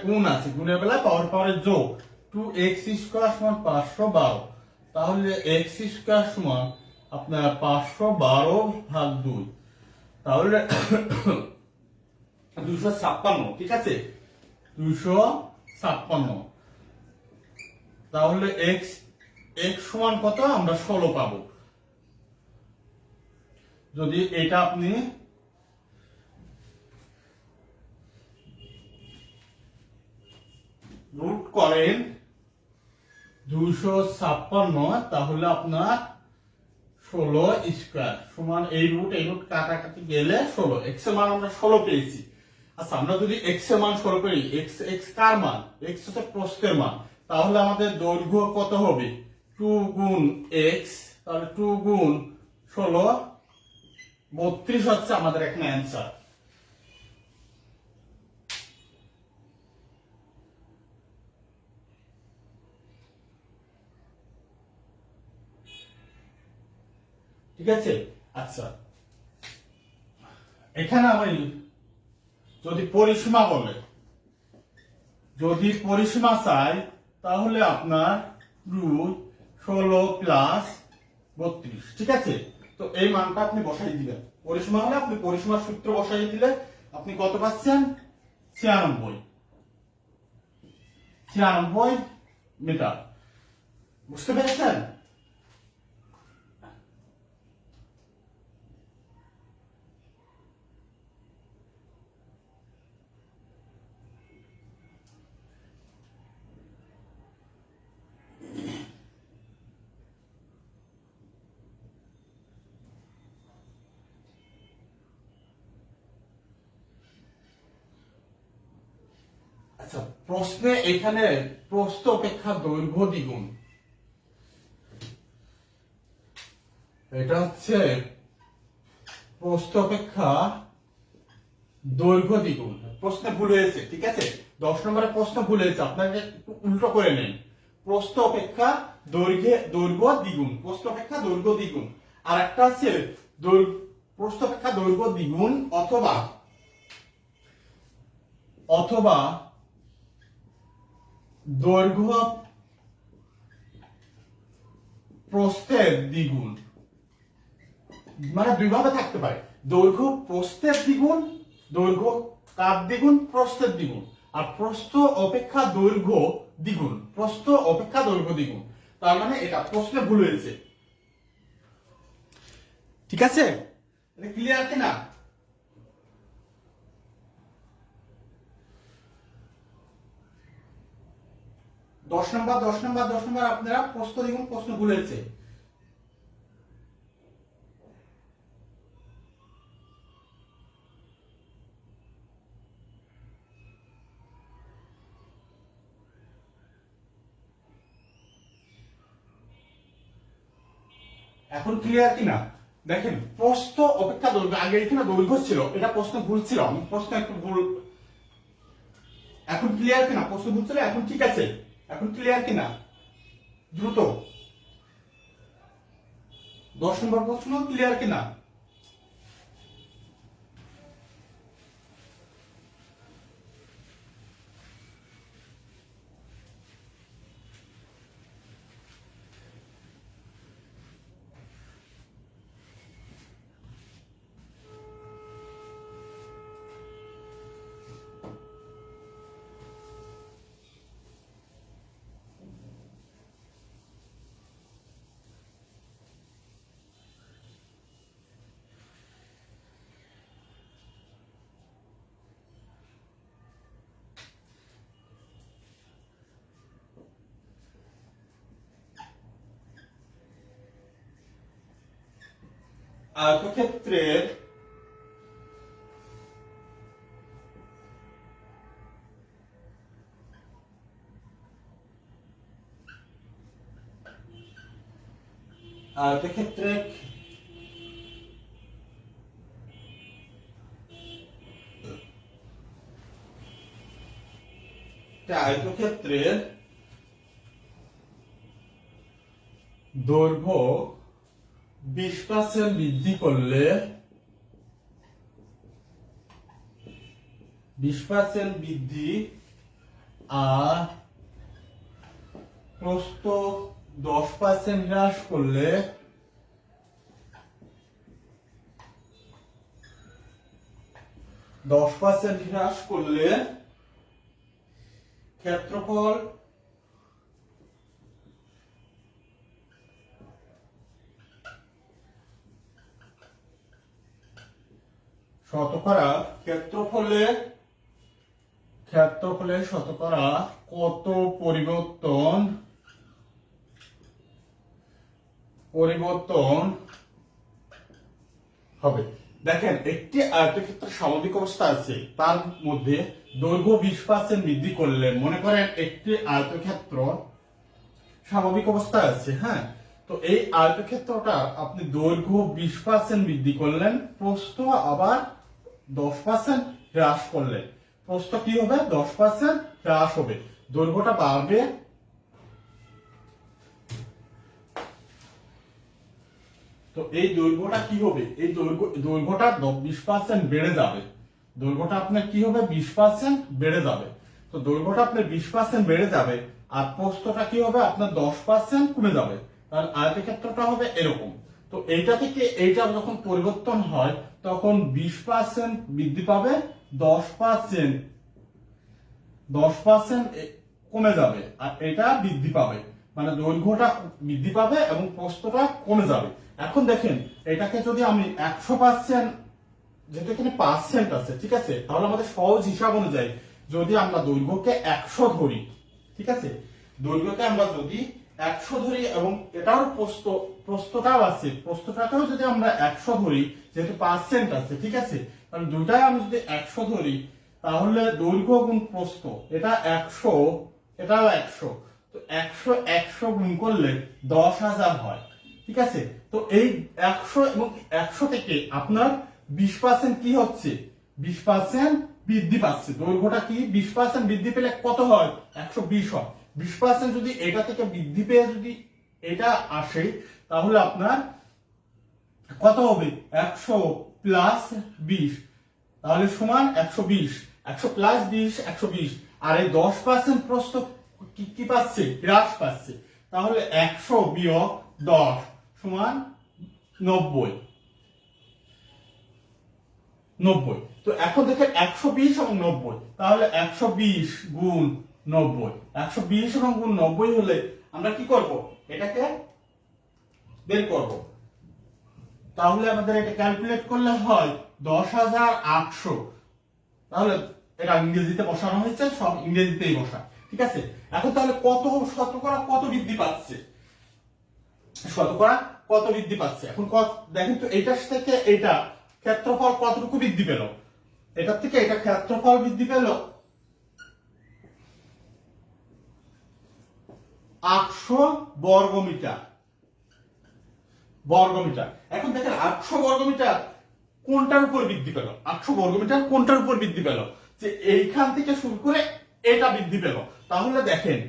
গুণ আছে, গুণের বেলায় পাওয়ারের যোগ। 2x স্কয়ার সমান 512। তাহলে x স্কয়ার সমান আপনার 512 ভাগ 2। তাহলে 256, ঠিক আছে? 256। তাহলে x সমান কত? আমরা 16 পাবো। যদি এটা আপনি রুট করেন 256, তাহলে আপনার 16 স্কয়ার সমান এই রুট কাটাকাটি গেলে 16। x এর মান আমরা 16 পেয়েছি। আচ্ছা, আমরা যদি x এর মান 16 পেয়ে, x কার মান? x হচ্ছে প্রস্থের মান। তাহলে আমাদের দৈর্ঘ্য কত হবে? 2 গুণ x, তাহলে 2 গুণ 16, 32 হচ্ছে আমাদের এখানে অ্যান্সার। ঠিক আছে? আচ্ছা, এখানে আমি যদি পরিসীমা বলে, যদি পরিসীমা চাই তাহলে আপনার √16 + 32, ঠিক আছে। তো এই মানটা আপনি বসাই দিবেন। পরিসীমা হলে আপনি পরিসীমার সূত্র বসাই দিলে আপনি কত পাচ্ছেন? 96 মিটার। বুঝতে পেরেছেন? আচ্ছা, প্রশ্নে এখানে প্রস্থ অপেক্ষা দৈর্ঘ্য দ্বিগুণ, এটা হচ্ছে প্রস্থ অপেক্ষা দৈর্ঘ্য দ্বিগুণ। প্রশ্নে ভুল হয়েছে, ঠিক আছে। 10 নম্বরের প্রশ্ন ভুল হয়েছে, আপনাকে একটু উল্টো করে নেন। প্রস্থ অপেক্ষা দৈর্ঘ্য দ্বিগুণ, প্রস্থ অপেক্ষা দৈর্ঘ্য দ্বিগুণ। আর একটা আছে প্রস্থ অপেক্ষা দৈর্ঘ্য দ্বিগুণ অথবা অথবা দৈর্ঘ্য প্রস্থের দ্বিগুণ, মানে দুইভাবে থাকতে পারে। দৈর্ঘ্য প্রস্থের দ্বিগুণ, দৈর্ঘ্য কার দ্বিগুণ? প্রস্থের দ্বিগুণ। আর প্রস্থ অপেক্ষা দৈর্ঘ্য দ্বিগুণ, প্রস্থ অপেক্ষা দৈর্ঘ্য দ্বিগুণ। তার মানে এটা প্রশ্নে ভুল হয়েছে, ঠিক আছে। এটা ক্লিয়ার কিনা? দশ নম্বর আপনারা প্রস্থ দ্বিগুণ প্রশ্ন ভুল হয়েছে। এখন ক্লিয়ার কিনা? দেখেন, প্রস্থ অপেক্ষা দৈর্ঘ্য, আগে এখানে দৈর্ঘ্য ছিল, এটা প্রশ্ন ভুল ছিল, আমি প্রশ্ন একটু ভুল। এখন ক্লিয়ার কিনা? প্রশ্ন ভুল ছিল, এখন ঠিক আছে। এখন ক্লিয়ার কিনা? দ্রুত 10 নম্বর প্রশ্ন ক্লিয়ার কিনা? আয়তক্ষেত্রের আয়তক্ষেত্রে আয়তক্ষেত্রের দৈর্ঘ্য 20% বৃদ্ধি করলে 20% বৃদ্ধি আর প্রস্থ 10% হ্রাস করলে ক্ষেত্রফল শতকরা ক্ষেত্রফলের শতকরা কত পরিবর্তন হবে। দেখেন, একটি আয়তক্ষেত্রের স্বাভাবিক অবস্থা আছে, তার মধ্যে দৈর্ঘ্য 20% বৃদ্ধি করলে, মনে করেন একটি আয়তক্ষেত্র স্বাভাবিক অবস্থা আছে, হ্যাঁ। তো এই আয়তক্ষেত্রটা আপনি দৈর্ঘ্য 20% বৃদ্ধি করলেন, প্রস্থ আবার 10% হ্রাস করলেন। প্রস্থ কি হবে? 10% হ্রাস হবে, দৈর্ঘ্যটা বাড়বে। তো এই দৈর্ঘ্যটা কি হবে, এই দৈর্ঘ্যটা 20% বেড়ে যাবে, দৈর্ঘ্যটা আপনার কি হবে 20% বেড়ে যাবে। তো দৈর্ঘ্যটা আপনার 20% বেড়ে যাবে, আর প্রস্থটা কি হবে আপনার 10% কমে যাবে। তাহলে আয়তক্ষেত্রটা হবে এরকম। তো এইটা থেকে এইটা যখন পরিবর্তন হয় তখন 20% বৃদ্ধি পাবে, 10% কমে যাবে, আর এটা বৃদ্ধি পাবে, মানে দৈর্ঘ্যটা বৃদ্ধি পাবে এবং প্রস্থটা কমে যাবে। এখন দেখেন এটাকে যদি আমি 100%, যেহেতু এখানে পার্সেন্ট আছে, ঠিক আছে, তাহলে আমাদের সহজ হিসাব অনুযায়ী যদি আমরা দৈর্ঘ্যকে 100 ধরি, ঠিক আছে, দৈর্ঘ্যকে আমরা যদি 100 ধরি এবং এটাও প্রস্থটাও আছে, প্রস্থটাকেও যদি আমরা 100 ধরি, যেহেতু পার্সেন্ট আছে, ঠিক আছে, তাহলে দুইটাই আমি যদি 100 ধরি, তাহলে দৈর্ঘ্য গুণ প্রস্থ, এটা 100, এটাও 100, তো 100 গুণ করলে 10,000 হয়, ঠিক আছে। তো এই 100 এবং 100 থেকে আপনার 20% কি হচ্ছে, 20% বৃদ্ধি পাচ্ছে, দৈর্ঘ্যটা কি 20% বৃদ্ধি পেলে কত হয়, 120 হয়। 20% যদি এটা থেকে বৃদ্ধি পেয়ে যদি এটা আসে, তাহলে আপনার কত হবে, 100 প্লাস 20, তাহলে সমান 120, 100 প্লাস 20 120, আর এই 10% প্রস্থ কি পাচ্ছে, হ্রাস পাচ্ছে, তাহলে 100 বিয়োগ 10 সমান 90। তো এখন দেখেন 120 এবং 90, তাহলে 120 গুণ 90, 120 এবং গুণ 90 হলে আমরা কি করব, এটাকে বের করব। তাহলে আমাদের এটা ক্যালকুলেট করলে হয় 10,800। তাহলে এটা ইংরেজিতে বসানো হয়েছে, সব ইংরেজিতেই বসা, ঠিক আছে। এখন তাহলে শতকরা কত বৃদ্ধি পাচ্ছে, শতকরা কত বৃদ্ধি পাচ্ছে, এখন দেখেন তো এইটার থেকে এটা ক্ষেত্রফল কতটুকু বৃদ্ধি পেল, এটার থেকে এটা ক্ষেত্রফল বৃদ্ধি পেল 800 বর্গমিটার। এখন দেখেন 800 বর্গমিটার কোনটার উপর বৃদ্ধি পেল, 800 বর্গমিটার কোনটার উপর বৃদ্ধি পেল, যে এইখান থেকে শুরু করে এটা বৃদ্ধি পেল। তাহলে দেখেন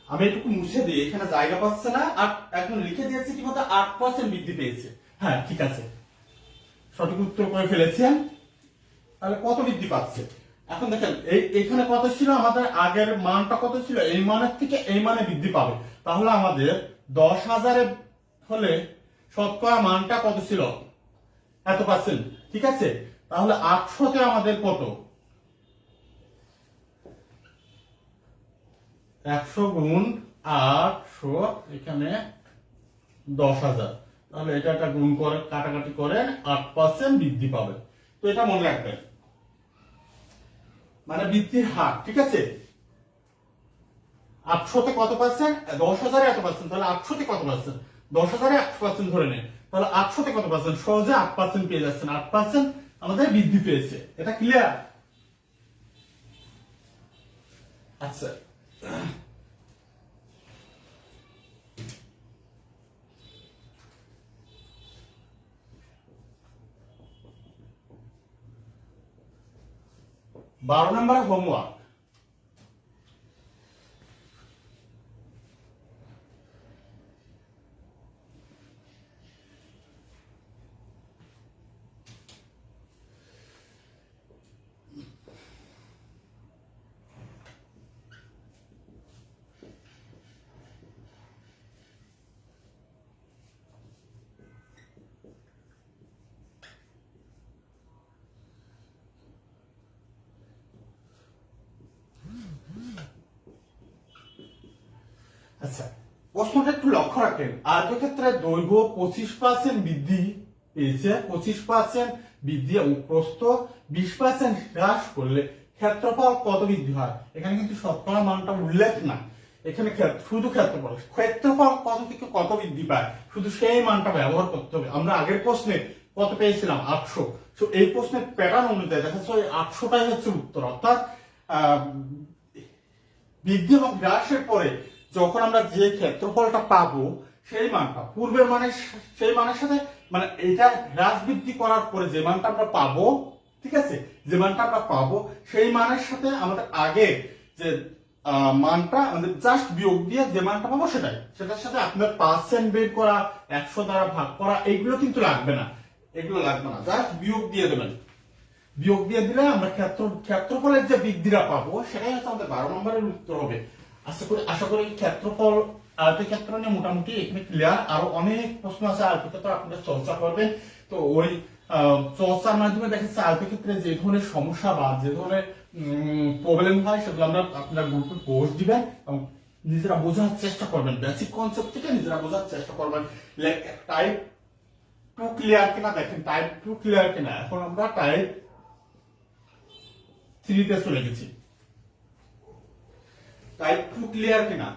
আমি একটু মুছে দিই, এখানে জায়গা পাচ্ছে না, আর এখন লিখে দিয়েছি কি বলতে 8% বৃদ্ধি পেয়েছে। হ্যাঁ ঠিক আছে, সঠিক উত্তর করে ফেলেছেন। তাহলে কত বৃদ্ধি পাচ্ছে, এখন দেখেন এখানে কত ছিল, আমাদের আগের মানটা কত ছিল, এই মানের থেকে এই মানে বৃদ্ধি পাবে। তাহলে আমাদের 10,000 হলে শতকরা মানটা কত ছিল, এত পার্সেন্ট, ঠিক আছে। তাহলে 800-তে আমাদের কত, 100 গুণ 800, এখানে 10,000, তাহলে এটা একটা গুণ করে কাটাকাটি করে 8% বৃদ্ধি পাবে। তো এটা মনে রাখবেন, মানে বৃদ্ধির হার, ঠিক আছে। 800-তে কত পার্সেন্ট, 10,000-এ এত পার্সেন্ট, তাহলে 800-তে কত পার্সেন্ট, 10,000-এ 8% ধরে নেন, তাহলে 800-তে কত পার্সেন্ট, সহজে 8% পেয়ে যাচ্ছেন, 8% আমাদের বৃদ্ধি পেয়েছে। এটা ক্লিয়ার? আচ্ছা, বারো নম্বর হোমওয়ার্ক। আচ্ছা, প্রশ্নটা একটু লক্ষ্য রাখেন, আয়তক্ষেত্রে দৈর্ঘ্য 25% বৃদ্ধি পেয়েছে, 25% বৃদ্ধি এবং প্রস্থ 20% হ্রাস করলে ক্ষেত্রফল কত বৃদ্ধি হয়। এখানে কিন্তু শতকরা মানটা উল্লেখ না, এখানে শুধু ক্ষেত্রফল কত থেকে কত বৃদ্ধি পায়, শুধু সেই মানটা ব্যবহার করতে হবে। আমরা আগের প্রশ্নে কত পেয়েছিলাম, 800। তো এই প্রশ্নের প্যাটার্ন অনুযায়ী দেখা যাচ্ছে 800টাই হচ্ছে উত্তর, অর্থাৎ বৃদ্ধি এবং হ্রাসের পরে যখন আমরা যে ক্ষেত্রফলটা পাবো সেই মানটা পূর্বের মানের সেই মানের সাথে, মানে এটা হ্রাস বৃদ্ধি করার পরে যে মানটা আমরা পাবো, ঠিক আছে, যে মানটা আমরা পাবো সেই মানের সাথে আমাদের আগে যে মানটা আমাদের জাস্ট বিয়োগ দিয়ে যে মানটা পাবো সেটার সাথে আপনার পার্সেন্ট বের করা, 100 দ্বারা ভাগ করা এগুলো কিন্তু লাগবে না, এগুলো লাগবে না, জাস্ট বিয়োগ দিয়ে দেবেন। বিয়োগ দিয়ে দিলে আমরা ক্ষেত্রফলের যে বৃদ্ধিটা পাবো সেটাই হচ্ছে আমাদের 12 নম্বরের উত্তর হবে। আশা করি ক্ষেত্রফল আয়তক্ষেত্র নিয়ে মোটামুটি এখানে ক্লিয়ার। আরো অনেক প্রশ্ন আছে আয়তক্ষেত্র, আপনারা চর্চা করবেন। তো ওই চর্চার মাধ্যমে দেখা যাচ্ছে আয়তক্ষেত্রে যে ধরনের সমস্যা বা যে ধরনের প্রবলেম হয় সেগুলো আপনারা গ্রুপে পোস্ট দিবেন এবং নিজেরা বোঝার চেষ্টা করবেন, বেসিক কনসেপ্ট থেকে নিজেরা বোঝার চেষ্টা করবেন। টাইপ 2 ক্লিয়ার কিনা দেখেন, টাইপ 2 ক্লিয়ার কিনা। এখন আমরা টাইপ 3 তে চলে গেছি। টাইপ 2 ক্লিয়ার কিনা?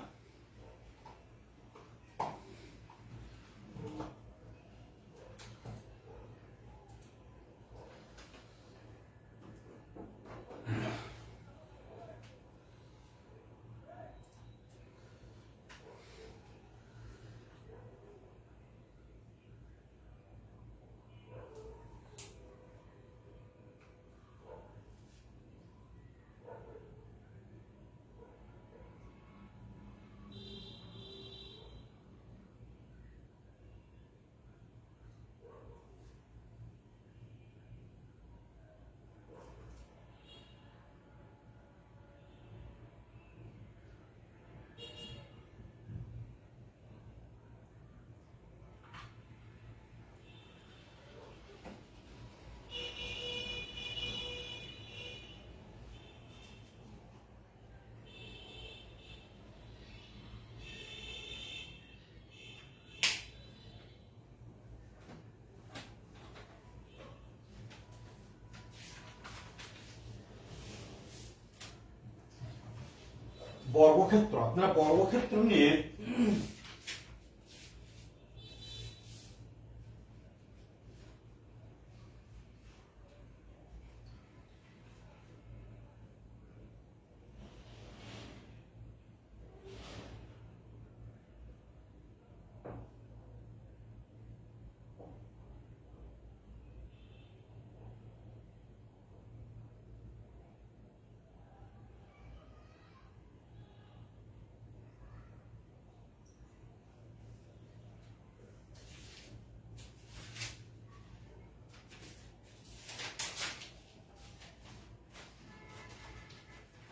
বর্গক্ষেত্র, আপনারা বর্গক্ষেত্র নিয়ে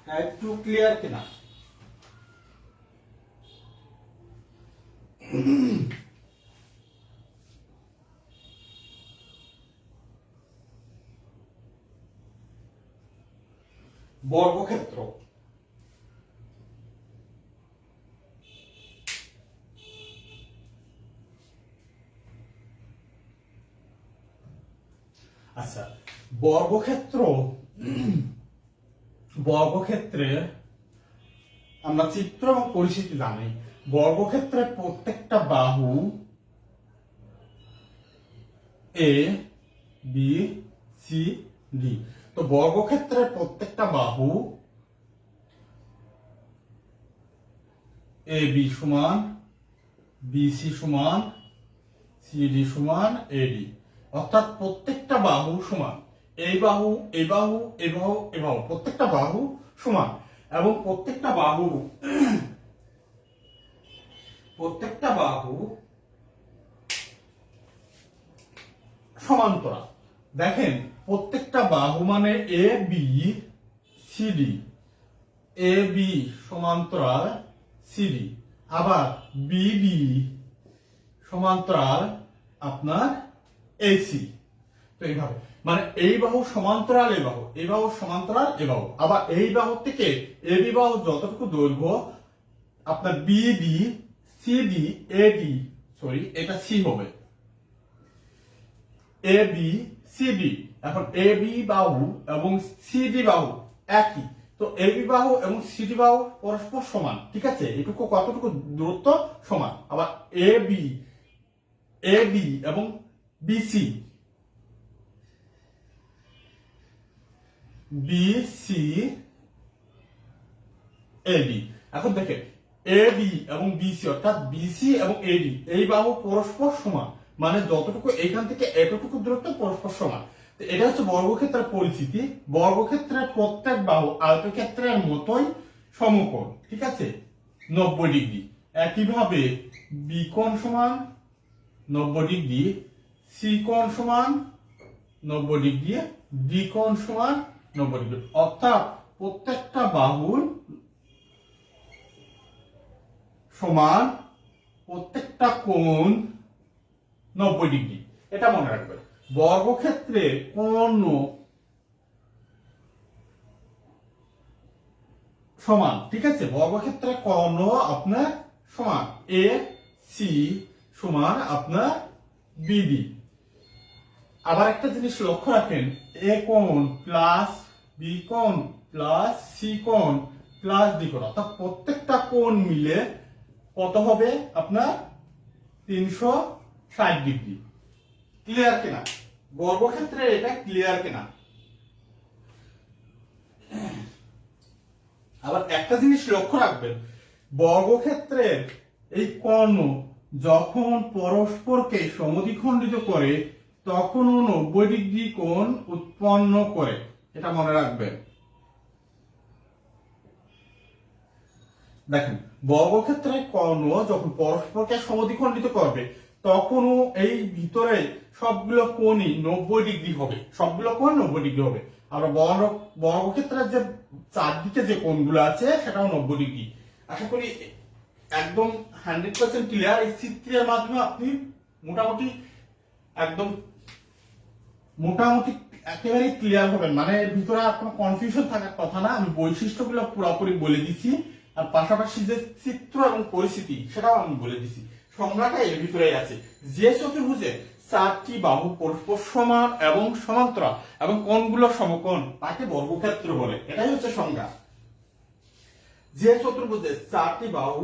টাইপ 2 ক্লিয়ার কিনা? বর্গক্ষেত্র, আচ্ছা বর্গক্ষেত্রে আমরা চিত্র এবং পরিস্থিতি জানি। বর্গক্ষেত্রের প্রত্যেকটা বাহু এ বি সি ডি। তো বর্গক্ষেত্রের প্রত্যেকটা বাহু এ বি সমান, বিসি সমান, সিডি সমান এডি, অর্থাৎ প্রত্যেকটা বাহু সমান। এই বাহু, এই বাহু, এই বাহু, এই বাহু, প্রত্যেকটা বাহু সমান এবং প্রত্যেকটা বাহু সমান্তরাল। দেখেন প্রত্যেকটা বাহু মানে A B CD, A B সমান্তরাল সিডি, আবার বিডি সমান্তরাল আপনার এসি। তো এইভাবে মানে এই বাহু সমান্তরাল এই বাহু, এই বাহু সমান্তরাল এই বাহু, আবার এই বাহু থেকে এবি বাহু যতটুকু দৈর্ঘ্য আপনার বিডি সিডি এডি, সরি এটা সি হবে, এ বি সিডি। এখন এ বি বাহু এবং সিডি বাহু একই, তো এ বি বাহু এবং সিডি বাহু পরস্পর সমান, ঠিক আছে, এটুকু কতটুকু দূরত্ব সমান। আবার এ বি এবং বিসি, বিসি এডি। এখন দেখেন এ বি এবং বিসি অর্থাৎ বিসি এবং এডি এই বাহু পরস্পর সমান, মানে যতটুকু এখান থেকে এতটুকু দূরত্ব পরস্পর সমান। তো এটা হচ্ছে বর্গক্ষেত্রের পরিস্থিতি। বর্গক্ষেত্রের প্রত্যেক বাহু আয়তক্ষেত্রের মতোই সমকোণ, ঠিক আছে, 90 ডিগ্রি। একইভাবে বি কোণ সমান 90 ডিগ্রি, সি কোণ সমান 90 ডিগ্রি, ডি কোণ সমান 90 ডিগ্রি। অর্থাৎ প্রত্যেকটা বাহুর সমান প্রত্যেকটা কোণ 90 ডিগ্রি। এটা মনে রাখবেন। বর্গক্ষেত্রে কোণ সমান, ঠিক আছে, বর্গক্ষেত্রে কোণ আপনার সমান এ সি সমান আপনার বিডি। আবার একটা জিনিস লক্ষ্য রাখেন, এ কোণ প্লাস বি কোণ প্লাস সি কোণ প্লাস ডি কোণ, অর্থাৎ প্রত্যেকটা কোণ মিলে কত হবে আপনার 360 ডিগ্রি। ক্লিয়ার কিনা? বর্গক্ষেত্রে এটা ক্লিয়ার কিনা? আবার একটা জিনিস লক্ষ্য রাখবেন, বর্গক্ষেত্রের এই কর্ণ যখন পরস্পরকে সমদ্বিখণ্ডিত করে তখন 90 ডিগ্রি কোণ উৎপন্ন করে, এটা মনে রাখবেন। দেখেন, বর্গক্ষেত্রের কর্ণ যখন পরস্পরকে সমদ্বিখণ্ডিত করবে তখনও এই ভিতরে সবগুলো কোণই 90 ডিগ্রি হবে, সবগুলো কোণ 90 ডিগ্রি হবে। আমরা বর্গক্ষেত্রের যে চারদিকে যে কোণগুলো আছে সেটাও 90 ডিগ্রি। আশা করি একদম 100% ক্লিয়ার। এই চিত্রের মাধ্যমে আপনি মোটামুটি একদম একেবারে ক্লিয়ার হবেন, মানে এর ভিতরে আর কোনো কনফিউশন থাকার কথা না। আমি বৈশিষ্ট্যগুলো পুরোপুরি বলে দিচ্ছি, আর পাশাপাশি যে চিত্র এবং পরিস্থিতি সেটাও আমি বলে দিচ্ছি। সংজ্ঞাটা এর ভিতরেই আছে। যে চতুর্ভুজে 4টি বাহু পরস্পর সমান এবং সমান্তরাল এবং কোণগুলো সমকোণ তাকে বর্গক্ষেত্র বলে, এটাই হচ্ছে সংজ্ঞা। যে চতুর্ভুজে 4টি বাহু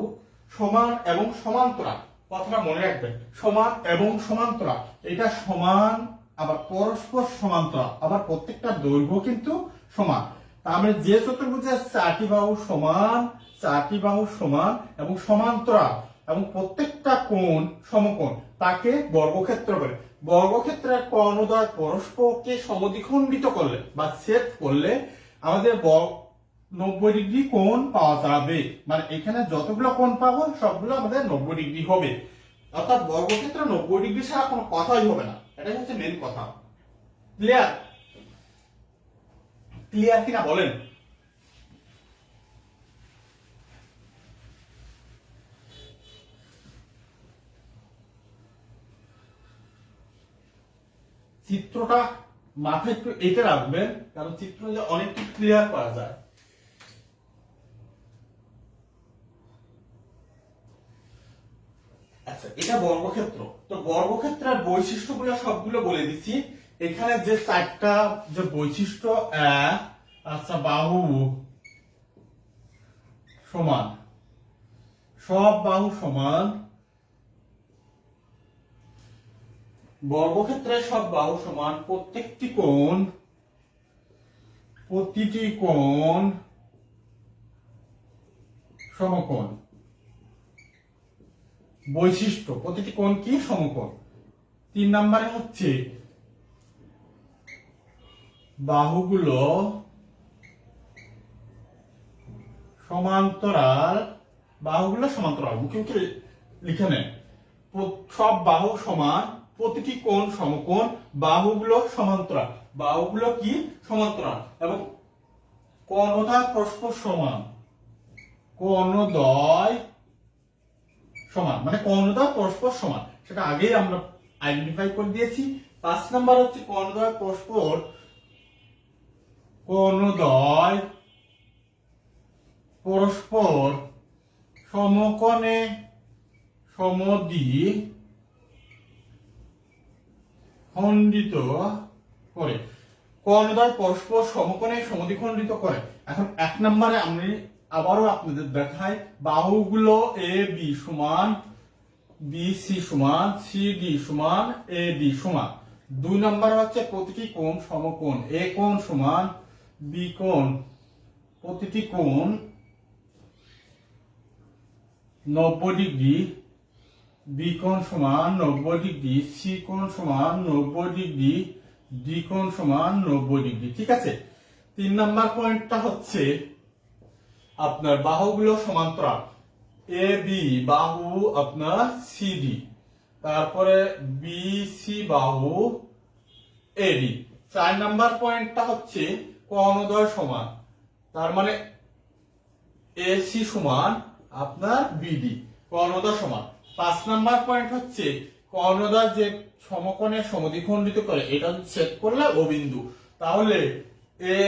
সমান এবং সমান্তরাল, কথাটা মনে রাখবেন, সমান এবং সমান্তরাল, এটা সমান আবার পরস্পর সমান্তরাল, আবার প্রত্যেকটা দৈর্ঘ্য কিন্তু সমান। তাহলে যে চতুর্ভুজের 4টি বাহু সমান এবং সমান্তরাল এবং প্রত্যেকটা কোণ সমকোণ তাকে বর্গক্ষেত্র বলে। বর্গক্ষেত্রের কর্ণদ্বয় পরস্পরকে সমদ্বিখণ্ডিত করলে বা ছেদ করলে আমাদের 90 ডিগ্রি কোণ পাওয়া যাবে। মানে এখানে যতগুলো কোণ পাবো সবগুলো আমাদের 90 ডিগ্রি হবে, অর্থাৎ বর্গক্ষেত্রে 90 ডিগ্রি ছাড়া কোনো কথাই হবে না। এটাই হচ্ছে মেন কথা। ক্লিয়ার? ক্লিয়ার কিনা বলেন? চিত্রটা মাথায় একটু এঁকে রাখবেন, কারণ চিত্র অনেক ক্লিয়ার করা যায়। আচ্ছা, এটা বর্গক্ষেত্র। তো বর্গক্ষেত্রের বৈশিষ্ট্যগুলো সবগুলো বলে দিচ্ছি। এখানে যে 4টা যে বৈশিষ্ট্য, আচ্ছা, বাহু সমান, সব বাহু সমান, বর্গক্ষেত্রে সব বাহু সমান, প্রতিটি কোণ সমকোণ। বৈশিষ্ট্য, প্রতিটি কোণ কি? সমকোণ। 3 নম্বরে হচ্ছে বাহুগুলো সমান্তরাল, মুখে মুখে লিখে নেন। সব বাহু সমান, প্রতিটি কোণ সমকোণ, বাহুগুলো সমান্তরাল। বাহুগুলো কি? সমান্তরাল এবং কর্ণদ্বয় পরস্পর সমান। কর্ণদ্বয় সমান মানে কর্ণদ্বয় পরস্পর সমান, সেটা আগেই আমরা আইডেন্টিফাই করে দিয়েছি। 5 নাম্বার হচ্ছে কর্ণদ্বয় পরস্পর সমকোণে সমদ্বিখণ্ডিত করে। কর্ণদ্বয় পরস্পর সমকোণে সমদ্বিখণ্ডিত করে। এখন 1 নম্বরে আমি আবারও আপনাদের দেখাই, বাহুগুলো এ বি সমান, বি সি সমান, সি ডি সমান, এ ডি সমান। 2 নম্বরে হচ্ছে প্রতিটি কোণ সমকোণ, এ কোণ সমান বি কোণ, প্রতিটি কোণ 90 ডিগ্রি, বি কোণ সমান 90 ডিগ্রি, সি কোণ সমান 90 ডিগ্রি, দ্বিকোণ সমান 90°। ঠিক আছে, 3 নাম্বার পয়েন্টটা হচ্ছে আপনার বাহুগুলো সমান্তরাল, এ বি বাহু আপনার সিডি, তারপরে বি সি বাহু এডি। 4 নাম্বার পয়েন্টটা হচ্ছে কর্ণদ্বয় সমান, তার মানে এসি সমান আপনার বিডি, কর্ণদ্বয় সমান। 5 নাম্বার পয়েন্ট হচ্ছে কর্ণদ্বয় যে সমকোণে সমদ্বিখণ্ডিত করে এটা ছেদ করলে ও বিন্দু, তাহলে এ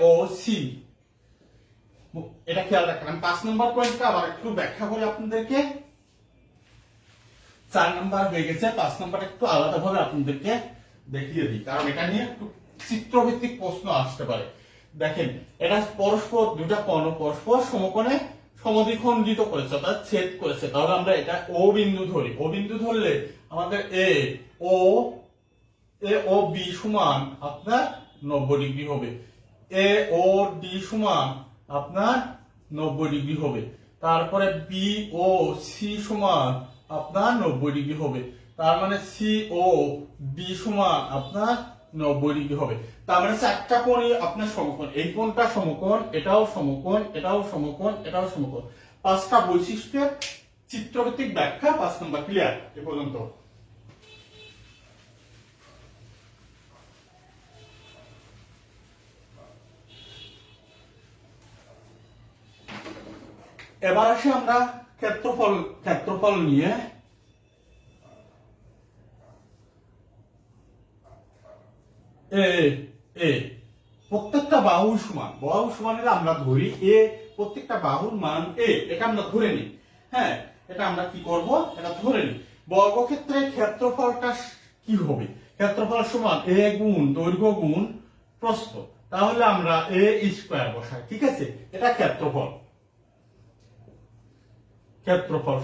ও সি, এটা খেয়াল রাখলাম। 5 নাম্বার পয়েন্টটা আবার একটু ব্যাখ্যা করে আপনাদেরকে, 4 নাম্বার হয়ে গেছে, 5 নাম্বার একটু আলাদাভাবে আপনাদেরকে দেখিয়ে দিই, কারণ এটা নিয়ে একটু চিত্রভিত্তিক প্রশ্ন আসতে পারে। দেখেন, এটা পরস্পর দুটা কর্ণ পরস্পর সমকোণে সমদ্বিখণ্ডিত করেছে অর্থাৎ ছেদ করেছে, তাহলে আমরা এটা ও বিন্দু ধরি। ও বিন্দু ধরলে আমাদের এ ও বি সমান আপনার 90° হবে, এ ও ডি সমান আপনার 90° হবে, তারপরে বি ও সি সমান আপনার 90° হবে, তার মানে সি ও ডি সমান আপনার 90° হবে। তার মানে 4টা কোণই আপনার সমকোণ, এই কোণটা সমকোণ, এটাও সমকোণ, এটাও সমকোণ, এটাও সমকোণ। 5টা বৈশিষ্ট্যের চিত্রভিত্তিক ব্যাখ্যা 5 নাম্বার ক্লিয়ার এ পর্যন্ত। এবার আসি আমরা ক্ষেত্রফল নিয়ে। প্রত্যেকটা বাহু সমান, বাহু সমান হলে আমরা ধরি এ, প্রত্যেকটা বাহুর মান এ, এটা আমরা ধরে নিই। হ্যাঁ, এটা আমরা কি করব, এটা ধরে নিই। বর্গক্ষেত্রের ক্ষেত্রফলটা কি হবে? ক্ষেত্রফল সমান এ গুণ দৈর্ঘ্য গুণ প্রস্থ, তাহলে আমরা এ স্কয়ার বসাই। ঠিক আছে, এটা ক্ষেত্রফল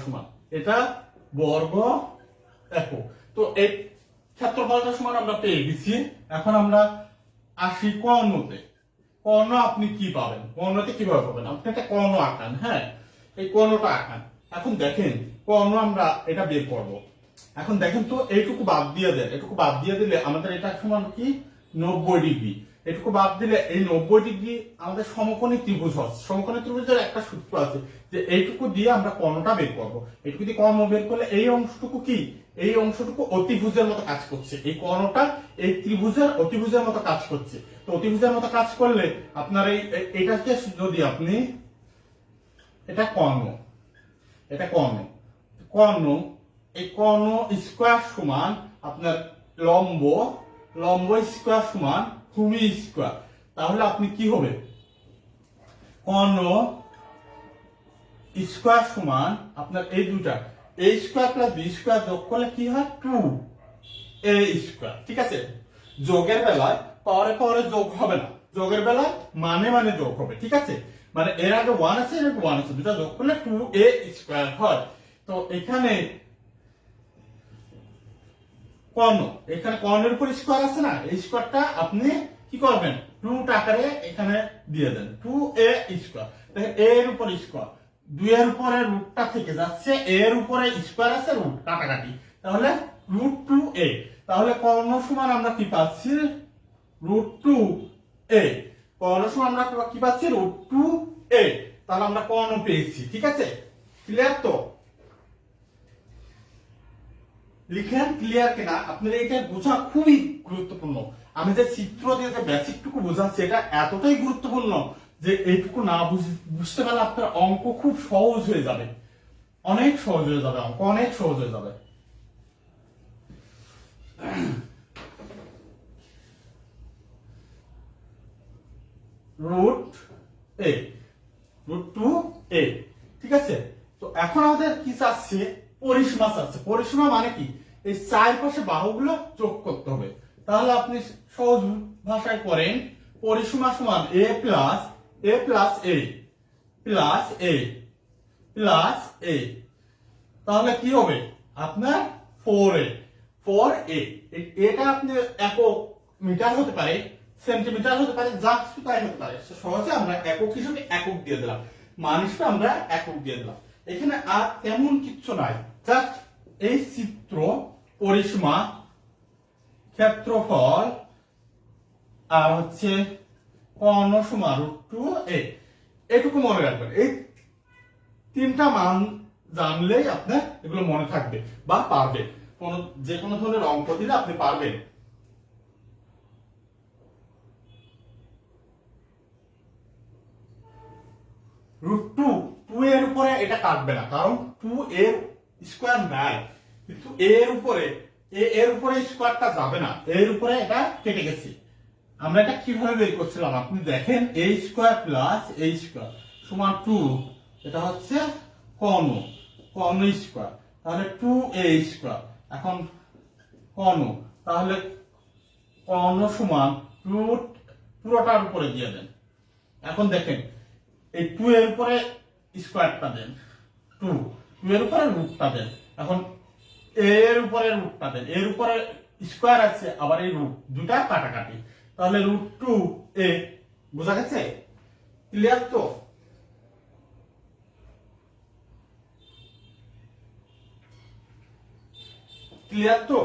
সমান এটা বর্গ একক। তো এই ক্ষেত্রফলটা সমান আমরা পেয়ে গেছি। এখন আমরা আসি কর্ণতে। কর্ণ আপনি কি পাবেন, কর্ণতে কিভাবে পাবেন? আপনি একটা কর্ণ আঁকান। হ্যাঁ, এই কর্ণটা আঁকান। এখন দেখেন কর্ণ আমরা এটা বের করব। এখন দেখেন তো এইটুকু বাদ দিয়ে দেন, এটুকু বাদ দিয়ে দিলে আমাদের এটা সমান কি 90°। এটুকু বাদ দিলে এই 90° আমাদের সমকোণী ত্রিভুজ হচ্ছে। সমকোণী ত্রিভুজের একটা সূত্র আছে যে এইটুকু দিয়ে আমরা কর্ণটা বের করব। এইটুকু দিয়ে কর্ণ বের করলে এই অংশটুকু কি, এই অংশটুকু অতিভুজের মতো কাজ করছে। এই কর্ণটা এই ত্রিভুজের অতিভুজের মতো কাজ করছে। তো অতিভুজের মতো কাজ করলে আপনার এইটাকে যদি আপনি, এটা কর্ণ, এটা কর্ণ, কর্ণ, এই কর্ণ স্কয়ার সমান আপনার লম্ব স্কয়ার সমান ভূমি স্কয়ার। তাহলে আপনি কি হবে, কর্ণ স্কয়ার সমান আপনার এই দুটা এ স্কয়ার প্লাস বি স্কয়ার যোগ করলে কি হয় 2a স্কয়ার। ঠিক আছে, যোগের বেলায় পাওয়ারে যোগ হবে না, যোগের বেলায় মানে যোগ হবে। ঠিক আছে, মানে এর আগে 1 আছে, এর আগে 1 আছে, দুটা যোগ করলে 2a স্কয়ার হয়। তো এখানে কর্ণ, এখানে কর্ণের উপর স্কয়ার আছে না, এই স্কয়ারটা আপনি কি করবেন, রুট আকারে এখানে দিয়ে দেন, 2a স্কয়ার। দেখেন এর উপর স্কয়ার, 2 এর উপরে রুটটা থেকে যাচ্ছে, এর উপরে স্কয়ার আছে, রুট কাটাকাটি, তাহলে √2a। তাহলে কর্ণ সমান আমরা কি পাচ্ছি, √2a। কর্ণ সমান আমরা কি পাচ্ছি, √2a। তাহলে আমরা কর্ণ পেয়েছি। ঠিক আছে, ক্লিয়ার তো? লিখেন ক্লিয়ার কিনা, আপনার এটা বোঝা খুবই গুরুত্বপূর্ণ। আমি যে চিত্র দিয়ে যে বেসিকটুকু বোঝাচ্ছি এটা এতটাই গুরুত্বপূর্ণ যে এইটুকু না বুঝতে পারলে আপনার অঙ্ক খুব সহজ হয়ে যাবে, অনেক সহজ হয়ে যাবে, অঙ্ক অনেক সহজ হয়ে যাবে। √2a। ঠিক আছে, তো এখন আমাদের কি চাচ্ছে, পরিসীমা চাচ্ছে। পরিসীমা মানে কি, এই চারপাশে বাহুগুলো যোগ করতে হবে। তাহলে আপনি সহজ ভাষায় করেন, পরিসীমা সমান a plus a plus a plus a plus a, তাহলে কি হবে আপনার 4a। এটা আপনি একক মিটার হতে পারে, সেন্টিমিটার হতে পারে, যা কিছু তাই হতে পারে। সহজে আমরা একক হিসেবে একক দিয়ে দিলাম, মান হিসেবে আমরা একক দিয়ে দিলাম। এখানে আর তেমন কিচ্ছু নাই, জাস্ট এই চিত্র পরিসীমা ক্ষেত্রফল আর হচ্ছে কর্ণ সমান √2a। এটুকু মনে রাখবেন, এই তিনটা মান জানলেই আপনার এগুলো মনে থাকবে বা পারবেন, যে কোনো ধরনের অঙ্ক দিলে আপনি পারবেন। √2 এর উপরে এটা কাটবে না, কারণ 2 এর স্কয়ার নাই, কিন্তু এর উপরে স্কয়ারটা যাবে না, এর উপরে এটা কেটে গেছে। আমরা এটা কিভাবে বের করছিলাম আপনি দেখেন, a square plus a square সমান 2, এটা হচ্ছে কর্ণ স্কয়ার, তাহলে 2a স্কয়ার। এখন কর্ণ, তাহলে কর্ণ সমান রুট পুরোটার উপরে দিয়ে দেন। এখন দেখেন এই 2 এর উপরে স্কয়ারটা দেন, 2 এর উপরে রুটটা দেন। এখন এর উপরে রুটটা দেন, এর উপরে স্কয়ার আছে, আবার এই রুট দুটা কাটাকাটি, তাহলে √2a। বোঝা গেছে? ক্লিয়ার তো? ক্লিয়ার তো?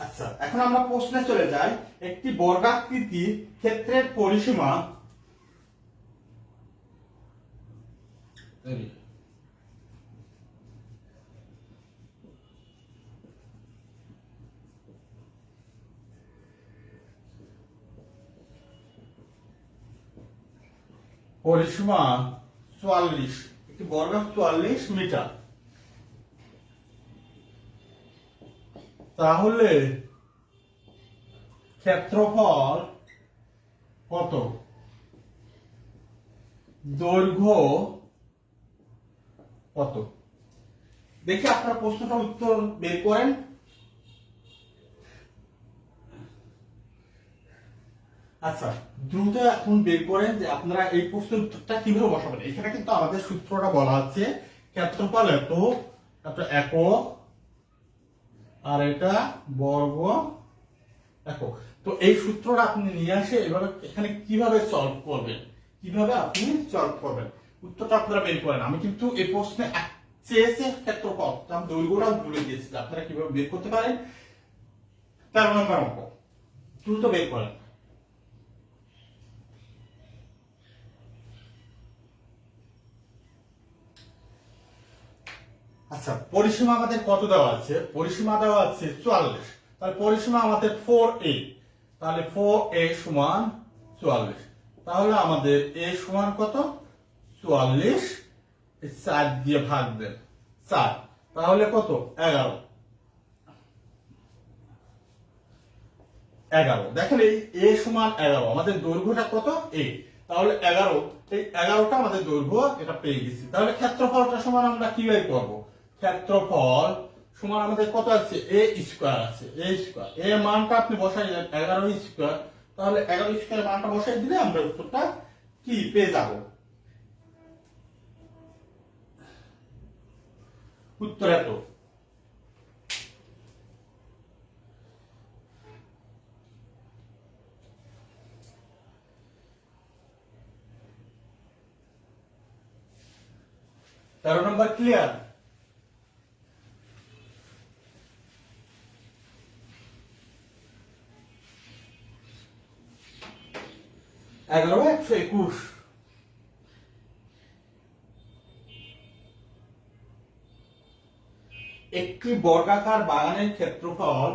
আচ্ছা, এখন আমরা প্রশ্নে চলে যাই। একটি বর্গাকৃতি ক্ষেত্রের পরিসীমা পরিসীমা 44, একটি বর্গাকার 44 মিটার। তাহলে ক্ষেত্রফল কত? দৈর্ঘ্য কত? দেখি আপনার প্রশ্নটা উত্তর বের করেন। আচ্ছা, দ্রুত এখন বের করেন যে আপনারা এই প্রশ্নের উত্তরটা কিভাবে বসাবেন। এখানে কিন্তু আমাদের সূত্রটা বলা আছে, ক্ষেত্রফল এত, তারপর একক, আর এটা বর্গ একক। তো এই সূত্রটা আপনি নিয়ে আসে এভাবে এখানে কিভাবে সলভ করবেন, উত্তরটা আপনারা বের করেন। আমি কিন্তু এই প্রশ্নে চেয়েছে ক্ষেত্রফল, আমি দৈর্ঘ্যটাও তুলে দিয়েছি, আপনারা কিভাবে বের করতে পারেন। 13 নম্বর অঙ্ক, দ্রুত বের করেন। আচ্ছা, পরিসীমা আমাদের কত দেওয়া আছে? পরিসীমা দেওয়া আছে 44, তাহলে পরিসীমা আমাদের 4a, তাহলে 4a সমান 44। তাহলে আমাদের a সমান কত? 44, 4 দিয়ে ভাগ দেন, 4, তাহলে কত? 11। দেখেন এই a সমান 11, আমাদের দৈর্ঘ্যটা কত? a, তাহলে 11, এই 11টা আমাদের দৈর্ঘ্য, এটা পেয়ে গেছি। তাহলে ক্ষেত্রফলটা সমান আমরা কি বের করব? ক্ষেত্রফল সমান আমাদের কত আছে? a স্কয়ার আছে, a স্কয়ার, এর মানটা আপনি বসাইলেন 11 স্কয়ার, তাহলে 11 স্কয়ার মানটা বসাই দিলে আমরা উত্তরটা কি পেয়ে যাব। উত্তর এত। তেরো নম্বর ক্লিয়ার? 11/121। একটি বর্গাকার বাগানের ক্ষেত্রফল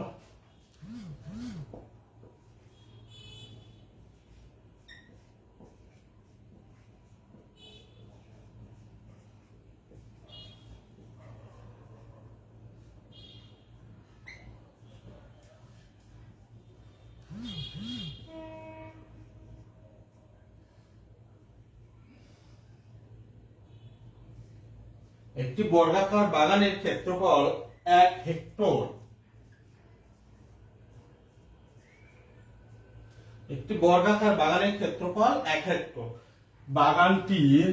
একটি বর্গাকার বাগানের ক্ষেত্রফল 1 হেক্টর। একটি বর্গাকার বাগানের ক্ষেত্রফল 1 হেক্টর। বাগানটির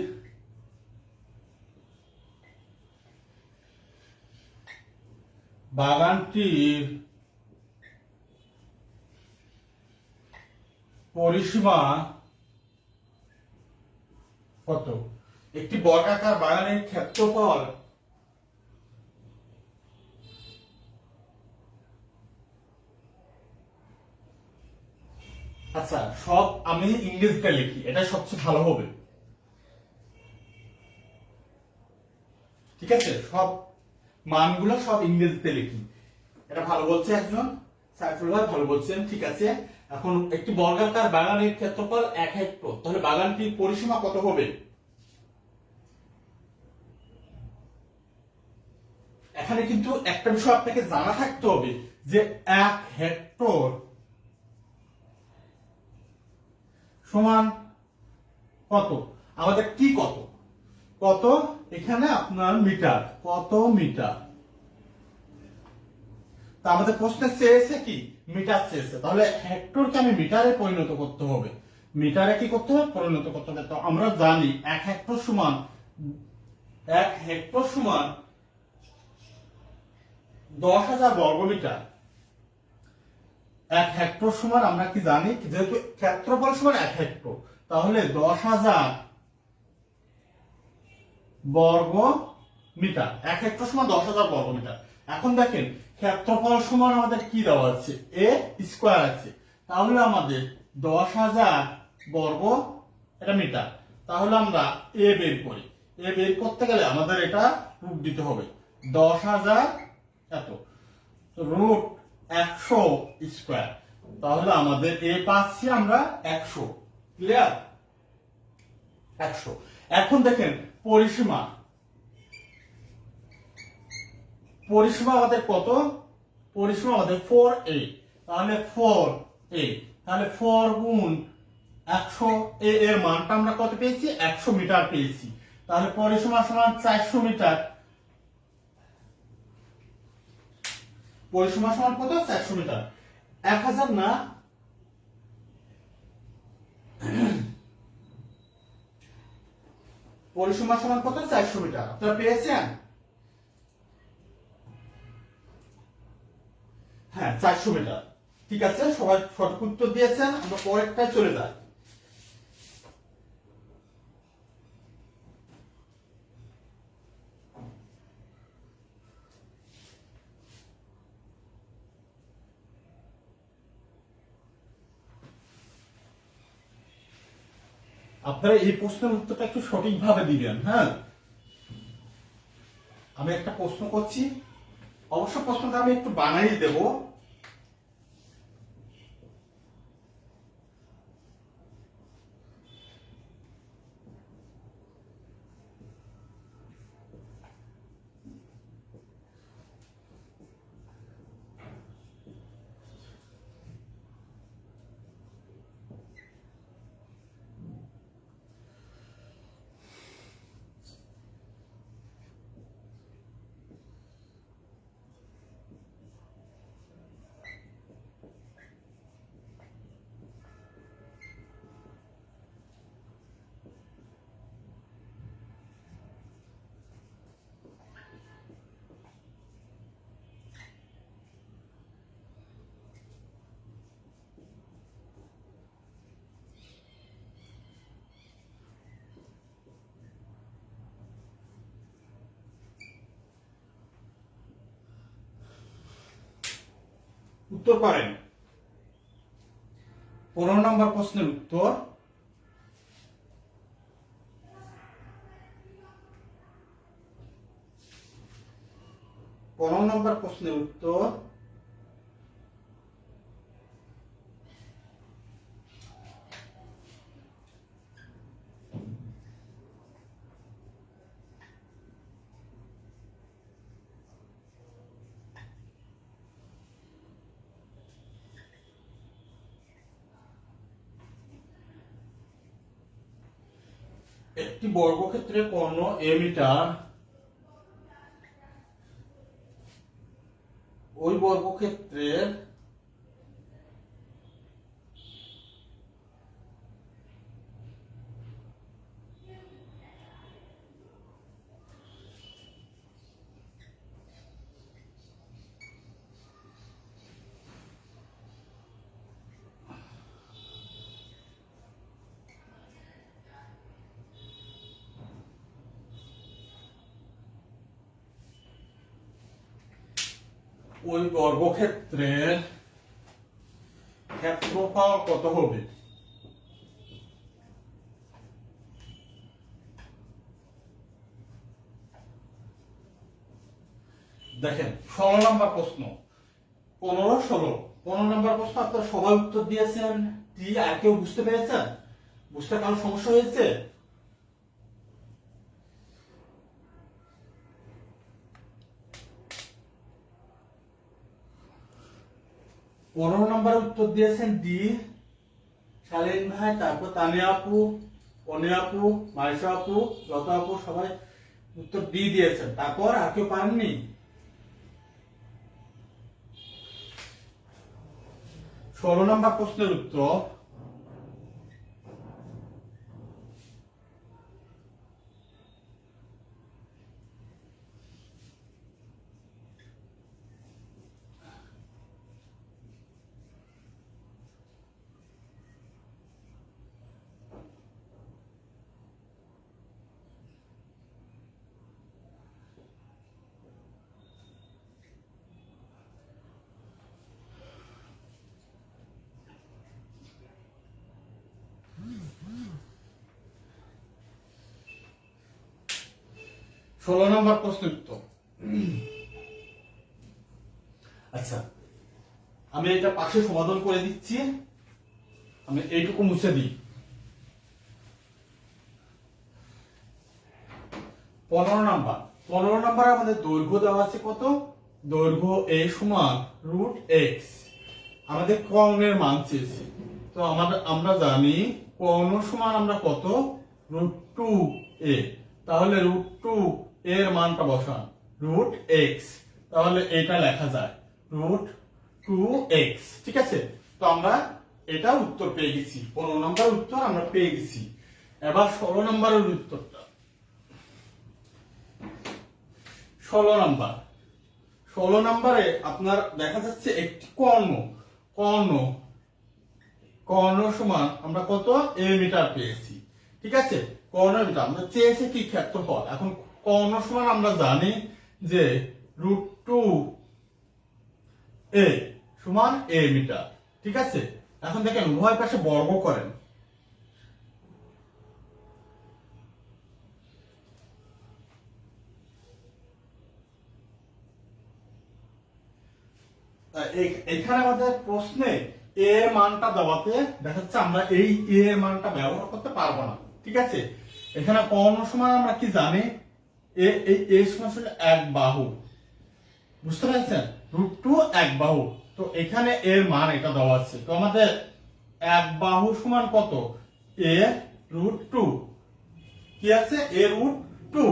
পরিসীমা কত? একটি বর্গাকার বাগানের ক্ষেত্রফল আচ্ছা সব আমি ইংরেজিতে লিখি, এটা সবচেয়ে ভালো হবে। ঠিক আছে, সব মানগুলো সব ইংরেজিতে লিখি, এটা ভালো বলছে একজন সাইফুল ভাই, ভালো বলছেন। ঠিক আছে, এখন একটি বর্গাকার বাগানের ক্ষেত্রফল 1 হেক্টর, তাহলে বাগানটির পরিসীমা কত হবে? এখানে কিন্তু একটা বিষয় আপনাকে জানা থাকতে হবে যে 1 হেক্টর সমান কত, আমাদের কি কত, কত এখানে আপনার মিটার, কত মিটার। তা আমাদের প্রশ্নে চেয়েছে কি মিটার চেয়েছে, তাহলে হেক্টরকে আমি মিটারে পরিণত করতে হবে, মিটারে কি করতে হবে, পরিণত করতে হবে। তো আমরা জানি 1 হেক্টর সমান 1 হেক্টর সমান 10,000 বর্গমিটার। 1 হেক্টর সমান আমরা কি জানি, যেহেতু ক্ষেত্রফল সমান 1 হেক্টর, তাহলে 10,000 বর্গ মিটার। 1 হেক্টর সমান 10,000 বর্গ মিটার। এখন দেখেন ক্ষেত্রফল সমান আমাদের কি দেওয়া আছে, এ স্কোয়ার আছে, তাহলে আমাদের 10,000 বর্গ এটা মিটার, তাহলে আমরা এ বের করি। এ বের করতে গেলে আমাদের এটা রুট দিতে হবে, 10,000 এত রুট 100 স্কোয়ার, তাহলে আমাদের এ পাচ্ছি আমরা 100। ক্লিয়ার? 100। এখন দেখেন পরিসীমা, পরিসীমা আমাদের কত, পরিসীমা আমাদের 4a, তাহলে 4a, তাহলে 4 গুণ 100, এর মানটা আমরা কত পেয়েছি, 100 মিটার পেয়েছি, তাহলে পরিসীমা সমান 400 মিটার। পরিসীমা সমান কত, 400 মিটার। 1000 না, পরিসীমা সমান কত, 400 মিটার। আপনারা পেয়েছেন? হ্যাঁ 400 মিটার। ঠিক আছে, সবাই সঠিক উত্তর দিয়েছেন। আমরা পরেরটায় চলে যাই। আপনারা এই প্রশ্নের উত্তরটা একটু সঠিকভাবে দিবেন। হ্যাঁ, আমি একটা প্রশ্ন করছি, অবশ্য প্রশ্নটা আমি একটু বানাই দেব। উত্তর করেন। 15 নম্বর প্রশ্নের উত্তর, 15 নম্বর প্রশ্নের উত্তর একটি বর্গক্ষেত্রের কর্ণ এ মিটার, ওই বর্গক্ষেত্রের ওই বর্গক্ষেত্রের ক্ষেত্রফল কত হবে? দেখেন 16 নম্বর প্রশ্ন, 15 নম্বর প্রশ্ন আপনারা সবাই উত্তর দিয়েছেন। আর কেউ বুঝতে পেরেছেন? বুঝতে কারো সমস্যা হয়েছে? পনেরো নম্বর উত্তর দিয়েছেন ডি, শালীন ভাই, তারপর তানিয়া আপু, অনি আপু, মাইশা আপু, লতা আপু, সবাই উত্তর ডি দিয়েছেন। তারপর আর কেউ পারেননি? 16 নম্বর প্রশ্নের উত্তর, ষোলো নম্বর প্রশ্নের উত্তর। আচ্ছা, আমি এটা পাশে সমাধান করে দিচ্ছি, আমি এইটুকু মুছে দিই। 15 নাম্বার আমাদের দৈর্ঘ্য দেওয়া আছে কত? দৈর্ঘ্য a সমান √x। আমাদের কর্ণের মান চেয়েছে, তো আমরা জানি কর্ণ সমান আমরা কত? √2a। তাহলে √2 এর মানটা বসান, √x। তাহলে এটা লেখা যায় √2x। ঠিক আছে, তো আমরা এটা উত্তর পেয়ে গেছি। 15 নম্বর উত্তর আমরা পেয়ে গেছি। এবার 16 নম্বরের উত্তরটা। 16 নম্বরে আপনার দেখা যাচ্ছে একটি কর্ণ সমান আমরা কত? a মিটার পেয়েছি। ঠিক আছে, কর্ণ মিটার আমরা চেয়েছি কি? ক্ষেত্রফল। এখন কর্ণ সমান আমরা জানি যে √2a সমান a মিটার। ঠিক আছে, এখন দেখেন উভয় পাশে বর্গ করেন। এখানে আমাদের প্রশ্নে a এর মানটা দেওয়াতে দেখা যাচ্ছে আমরা এই a এর মানটা ব্যবহার করতে পারবো না। ঠিক আছে, এখানে কর্ণ সমান আমরা কি জানি? a সমান হলো এক বাহু। বুঝতে পারছেন? √2 এক বাহু। তো এখানে এর মান এটা দেওয়া আছে, তো আমাদের এক বাহু সমান কত? a√2। কি আছে? a√2।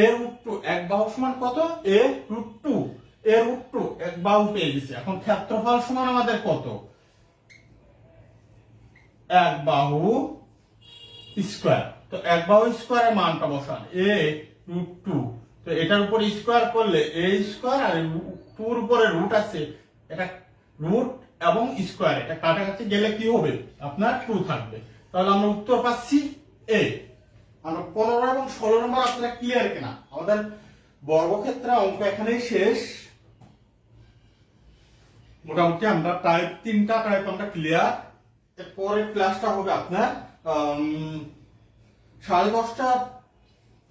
a√2 এক বাহু সমান কত? a√2। a√2 এক বাহু পেয়ে গেছি। এখন ক্ষেত্রফল সমান আমাদের কত? এক বাহু স্কয়ার। তো এক বাহু স্কয়ারের মানটা বসান, a√2। তো এটার উপর স্কয়ার করলে a স্কয়ার, আর 2 এর উপরে রুট আছে, এটা রুট এবং স্কয়ার এটা কাটাকাটি গেলে কি হবে? আপনার 2 থাকবে। তাহলে আমরা উত্তর পাচ্ছি a। আমরা 15 এবং 16 নম্বর আপনারা ক্লিয়ার কিনা? আমাদের বর্গক্ষেত্রের অঙ্ক এখানেই শেষ। মোটামুটি আমরা তিনটা টাইপ আমরা ক্লিয়ার। এরপরের ক্লাসটা হবে আপনার 10:30টার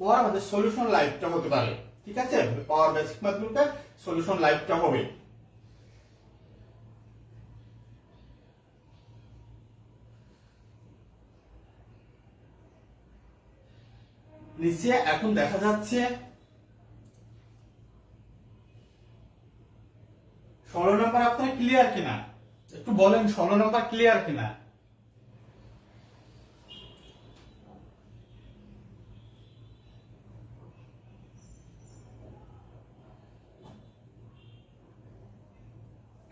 পর আমাদের সলিউশন লাইভটা হতে পারে। ঠিক আছে, পাওয়ার বেসিক ম্যাথমেটিক্সের সলিউশন লাইভটা হবে। নিচে এখন দেখা যাচ্ছে 16 নম্বর আপনারা ক্লিয়ার কিনা? একটু বলেন 16 নম্বর ক্লিয়ার কিনা?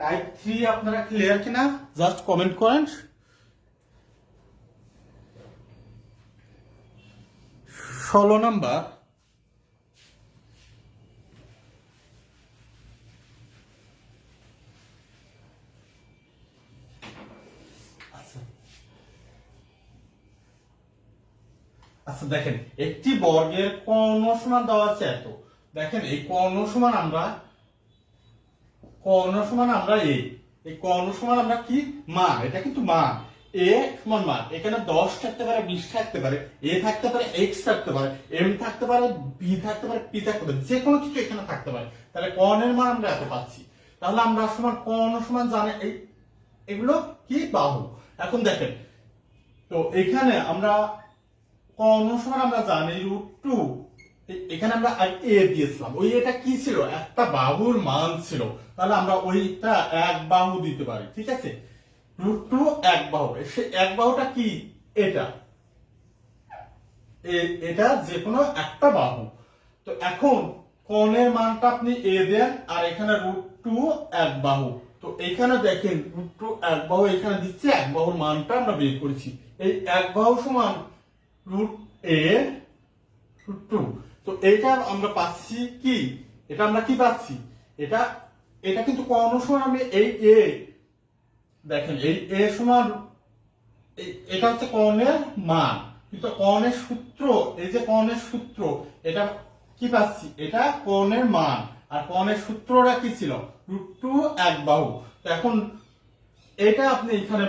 টাইপ 3 আপনারা ক্লিয়ার কিনা জাস্ট কমেন্ট করেন। 16 নাম্বার আচ্ছা দেখেন, একটি বর্গের কর্ণ সমান দেওয়া আছে এত। দেখেন এই কর্ণ সমান আমরা কর্ণ সমান আমরা এ, এই কর্ণ সমান আমরা কি মান, এটা কিন্তু মান, এ সমান মান, এখানে 10 থাকতে পারে, 20 থাকতে পারে, এ থাকতে পারে, এক্স থাকতে পারে, এম থাকতে পারে, বি থাকতে পারে, পি থাকতে পারে, যে কোনো কিছু এখানে থাকতে পারে। তাহলে কর্ণের মান আমরা এত পাচ্ছি। তাহলে আমরা সমান কর্ণ সমান জানি এই এগুলো কি বাহু। এখন দেখেন তো এখানে আমরা কর্ণ সমান আমরা জানি √2, এখানে আমরা এ দিয়েছিলাম, ওই এটা কি ছিল, একটা বাহুর মান ছিল, তাহলে আমরা ওইটা এক বাহু দিতে পারি, ঠিক আছে। √2 এক বাহু, সে এক বাহুটা কি, এটা এটা যে কোনো একটা বাহু। তো এখন কর্ণের মানটা আপনি এ দেন, আর এখানে √2 এক বাহু। তো এখানে দেখেন √2 এক বাহু এখানে দিচ্ছে, এক বাহুর মানটা আমরা বের করেছি, এই এক বাহু সমান √a√2। তো এইটা আমরা পাচ্ছি কি, এটা আমরা কি পাচ্ছি, এটা এটা কিন্তু কর্ণ সমান আমি এই এ, দেখেন এই এ সমান এটা হচ্ছে কর্ণের মান, কিন্তু কর্ণের সূত্র, এই যে কর্ণের সূত্র, এটা কি পাচ্ছি, এটা কর্ণের মান, আর কর্ণের সূত্রটা কি ছিল, √2 এক বাহু। তো এখন এটা আপনি এখানে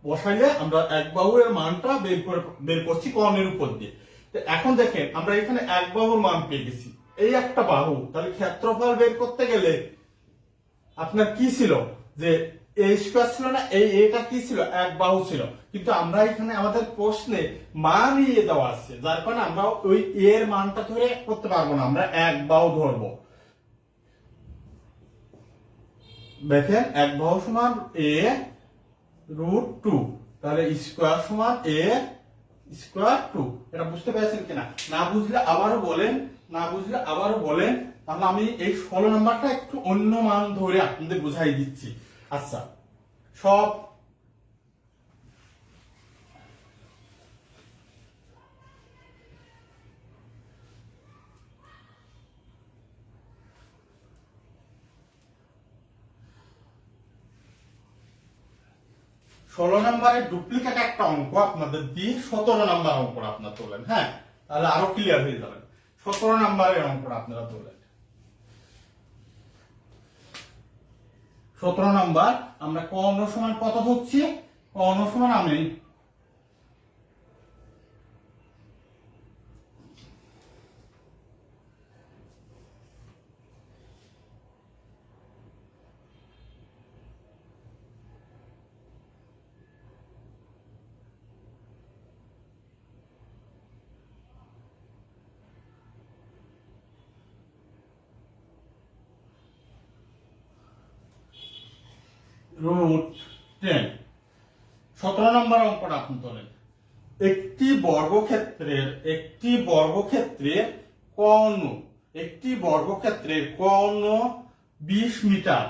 বসাইলে আমরা এক বাহু এর মানটা বের করছি কর্ণের উপর দিয়ে। তো এখন দেখেন আমরা এখানে এক বাহুর মান পেয়ে গেছি, এই একটা বাহু, তাহলে ক্ষেত্রফল বের করতে গেলে আপনার কি ছিল, যে এ স্কয়ার ছিল না, এই এটা কি ছিল, এক বাহু ছিল, কিন্তু আমরা এখানে আমাদের প্রশ্নে মান ইয়ে দেওয়া আছে, যার কারণে আমরা ওই এর মানটা ধরে করতে পারবো না, আমরা এক বাহু ধরবো। দেখেন এক বাহু সমান a√2, তাহলে স্কয়ার সমান a²2। এটা বুঝতে পেরেছেন কিনা, না বুঝলে আবারও বলেন, না বুঝলে আবারও বলেন, তাহলে আমি এই 16 নাম্বারটা একটু অন্য মান ধরে আপনাদের বুঝাই দিচ্ছি। আচ্ছা, সব 16 নম্বরের ডুপ্লিকেট একটা অঙ্ক আপনাদের দিয়ে 17 নম্বর অঙ্কটা আপনারা তোলেন, হ্যাঁ, তাহলে আরো ক্লিয়ার হয়ে যাবেন। 17 নম্বরের অঙ্কটা আপনারা তোলেন। 17 নম্বর আমরা কর্ণ সমান কত হচ্ছে, কর্ণ সমান আমি √10। 17 নম্বর অঙ্কটা আপনি তোলেন। একটি বর্গক্ষেত্রের কর্ণ, একটি বর্গক্ষেত্রের কর্ণ 20 মিটার,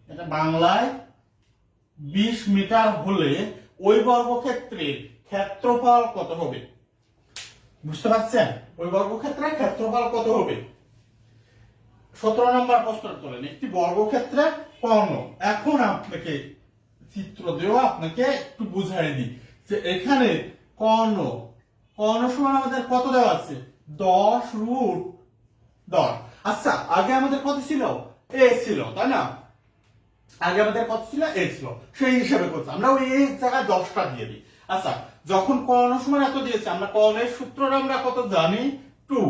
এটা বাংলায় 20 মিটার হলে ওই বর্গক্ষেত্রের ক্ষেত্রফল কত হবে? বুঝতে পারছেন? ওই বর্গক্ষেত্রের ক্ষেত্রফল কত হবে? 17 নম্বর প্রশ্ন তোলেন। একটি বর্গক্ষেত্রের কর্ণ, এখন আপনাকে চিত্র দেওয়া আপনাকে একটু বুঝাই দিই যে এখানে কর্ণ, কর্ণ সমান আমাদের কত দেওয়া আছে, 10√10। আচ্ছা, আগে আমাদের কত ছিল, এ ছিল, তাই না? আগে আমাদের কত ছিল, এ ছিল, সেই হিসাবে করছি আমরা, ওই এ জায়গায় 10টা দিয়ে দিই। আচ্ছা, যখন কর্ণ সমান এত দিয়েছে, আমরা কর্ণের সূত্রটা আমরা কত জানি, 2,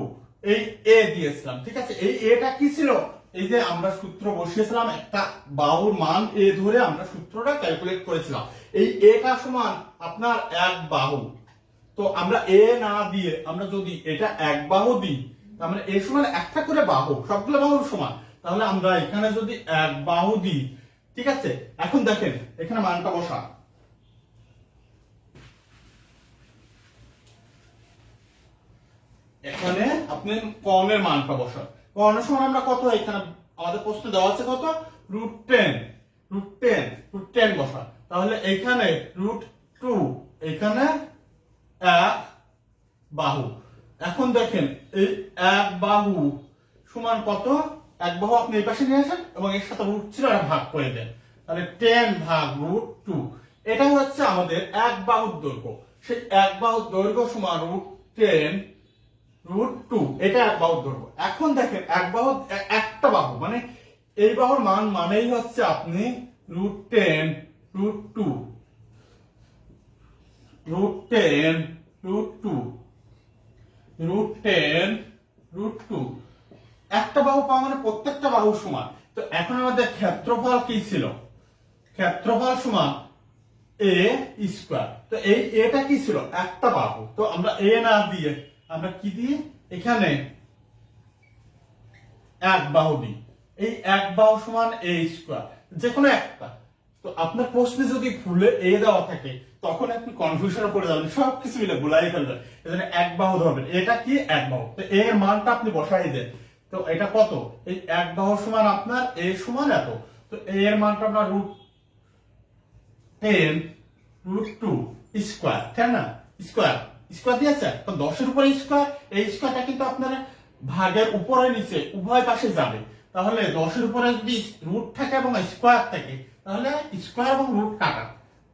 এই এ দিয়েছিলাম, ঠিক আছে। এই এটা কি ছিল, এই যে আমরা সূত্র বসিয়েছিলাম, একটা বাহুর মান এ ধরে আমরা সূত্রটা ক্যালকুলেট করেছিলাম, এই এটা সমান আপনার এক বাহু। তো আমরা এ না দিয়ে আমরা যদি এটা এক বাহু দিই, তার মানে এ সমান একটা করে বাহু, সবগুলো বাহুর সমান, তাহলে আমরা এখানে যদি এক বাহু দিই, ঠিক আছে। এখন দেখেন এখানে মানটা বসা, এখানে আপনি কর্ণের মানটা বসান, কর্ণ সমান আমরা কত, এখানে আমাদের প্রশ্ন দেওয়া আছে কত, √10 বসান, তাহলে এখানে √2, এখানে এক বাহু। এখন দেখেন এই এক বাহু সমান কত, এক বাহু আপনি এই পাশে নিয়ে আসেন এবং এর সাথে রুট ছিল এটা ভাগ করে দেন, তাহলে 10 ভাগ √2, এটা হচ্ছে আমাদের এক বাহুর দৈর্ঘ্য। সেই এক বাহুর দৈর্ঘ্য সমান √10√2, এটা এক বাহুর দৈর্ঘ্য। এখন দেখেন এক বাহু, একটা বাহু মানে এই বাহুর মান মানেই হচ্ছে আপনি √10 √2 √10 √2 √10 √2 একটা বাহু পাওয়া মানে প্রত্যেকটা বাহু সমান। তো এখন আমাদের ক্ষেত্রফল কি ছিল? ক্ষেত্রফল সমান a স্কয়ার। তো এই এটা কি ছিল? একটা বাহু। তো আমরা a না দিয়ে আমরা কি দিই? এখানে এক বাহু দিই। এই এক বাহু সমান a স্কয়ার, যে কোনো একটা। তো আপনার প্রশ্নে যদি ভুলে a দেওয়া থাকে তখন আপনি কনফিউশনে পড়ে যাবেন, সবকিছু মিলে ভুলাই ফেলবেন। এজন্য এক বাহু ধরবেন। এটা কি? এক বাহু। তো a এর মানটা আপনি বসাই দেন। তো এটা কত? এই এক বাহু সমান আপনার a সমান এত। তো a এর মানটা আপনার √10 √2 স্কয়ার, তাই না? স্কয়ার স্কয়ার দিয়েছে। তো 10 এর উপরে স্কয়ার, এই স্কয়ারটা কিন্তু আপনার ভাগের উপরে নিচে উভয় পাশে যাবে। তাহলে 10 এর উপরে যদি রুট থাকে এবং স্কয়ার থাকে তাহলে স্কয়ার এবং রুট কাটা।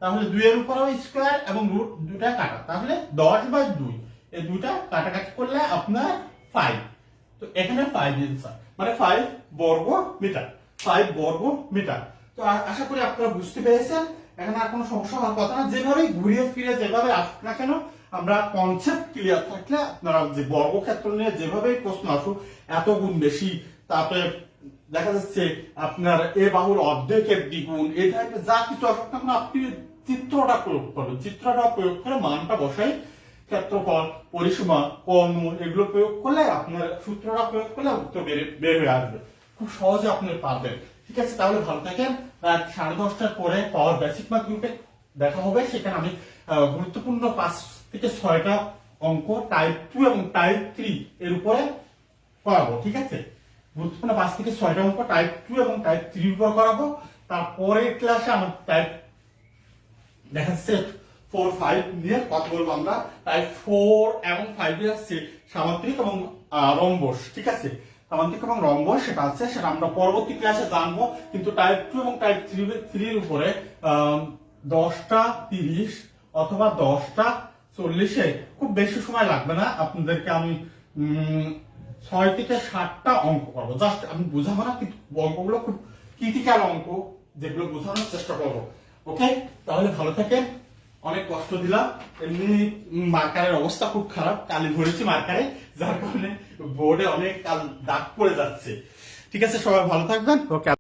তাহলে 2 এর উপরেও স্কয়ার এবং রুট দুটা কাটা। তাহলে 10/2 এই দুটা কাটাকাটি করলে আপনার 5। তো এখানে 5 অ্যানসার, মানে 5 বর্গ মিটার, 5 বর্গ মিটার। তো আশা করি আপনারা বুঝতে পেরেছেন। এখানে আর কোনো সমস্যা হওয়ার কথা না। যেভাবেই ঘুরিয়ে ফিরে যেভাবে আসুক না কেন, আমরা কনসেপ্ট ক্লিয়ার থাকলে আপনারা যে বর্গক্ষেত্র নিয়ে যেভাবেই প্রশ্ন আসুক, এত গুণ বেশি, তারপরে দেখা যাচ্ছে আপনার এ বাহুর অর্ধেকের দ্বিগুণ, এই ধরনের যা কিছু আসুক না কেন, আপনি চিত্রটা প্রয়োগ করবেন। চিত্রটা প্রয়োগ করে মানটা বসাই, ক্ষেত্রফল, পরিসীমা, কর্ণ এগুলো প্রয়োগ করলে আপনার সূত্রটা প্রয়োগ করলে উত্তর বের হয়ে আসবে। খুব সহজে আপনি পারবেন। ঠিক আছে, তাহলে ভালো থাকেন। রাত 10:30টার পরে পাওয়ার বেসিক ম্যাথ গ্রুপে দেখা হবে। সেখানে আমি গুরুত্বপূর্ণ 5 থেকে 6টা অঙ্ক টাইপ 2 এবং টাইপ 3 এর উপরে করাবো। ঠিক আছে, গুরুত্বপূর্ণ 5 থেকে 6টা অঙ্ক টাইপ 2 এবং টাইপ 3 এর উপর করাবো। তারপরে ক্লাসে আমার টাইপ দেখা যাচ্ছে 4, 5 নিয়ে কথা বলবো আমরা। টাইপ 4 এবং 5 এ আছে সামান্তরিক এবং রম্বস। ঠিক আছে, সামান্তরিক এবং রম্বস সেটা আছে, সেটা আমরা পরবর্তী ক্লাসে জানবো। কিন্তু টাইপ 2 এবং টাইপ 3 এর উপরে 10টা 30 অথবা 10টা 40-এ খুব বেশি সময় লাগবে না। আপনাদেরকে আমি 6 থেকে 7টা অঙ্ক করবো। জাস্ট আমি বোঝাবো না, কিন্তু অঙ্কগুলো খুব ক্রিটিক্যাল অঙ্ক, যেগুলো বোঝানোর চেষ্টা করবো। ওকে, তাহলে ভালো থাকেন। অনেক কষ্ট দিলাম, এমনি মার্কারের অবস্থা খুব খারাপ, কালি ভরেছি মার্কারে, যার কারণে বোর্ডে অনেক দাগ পড়ে যাচ্ছে। ঠিক আছে, সবাই ভালো থাকবেন। ওকে।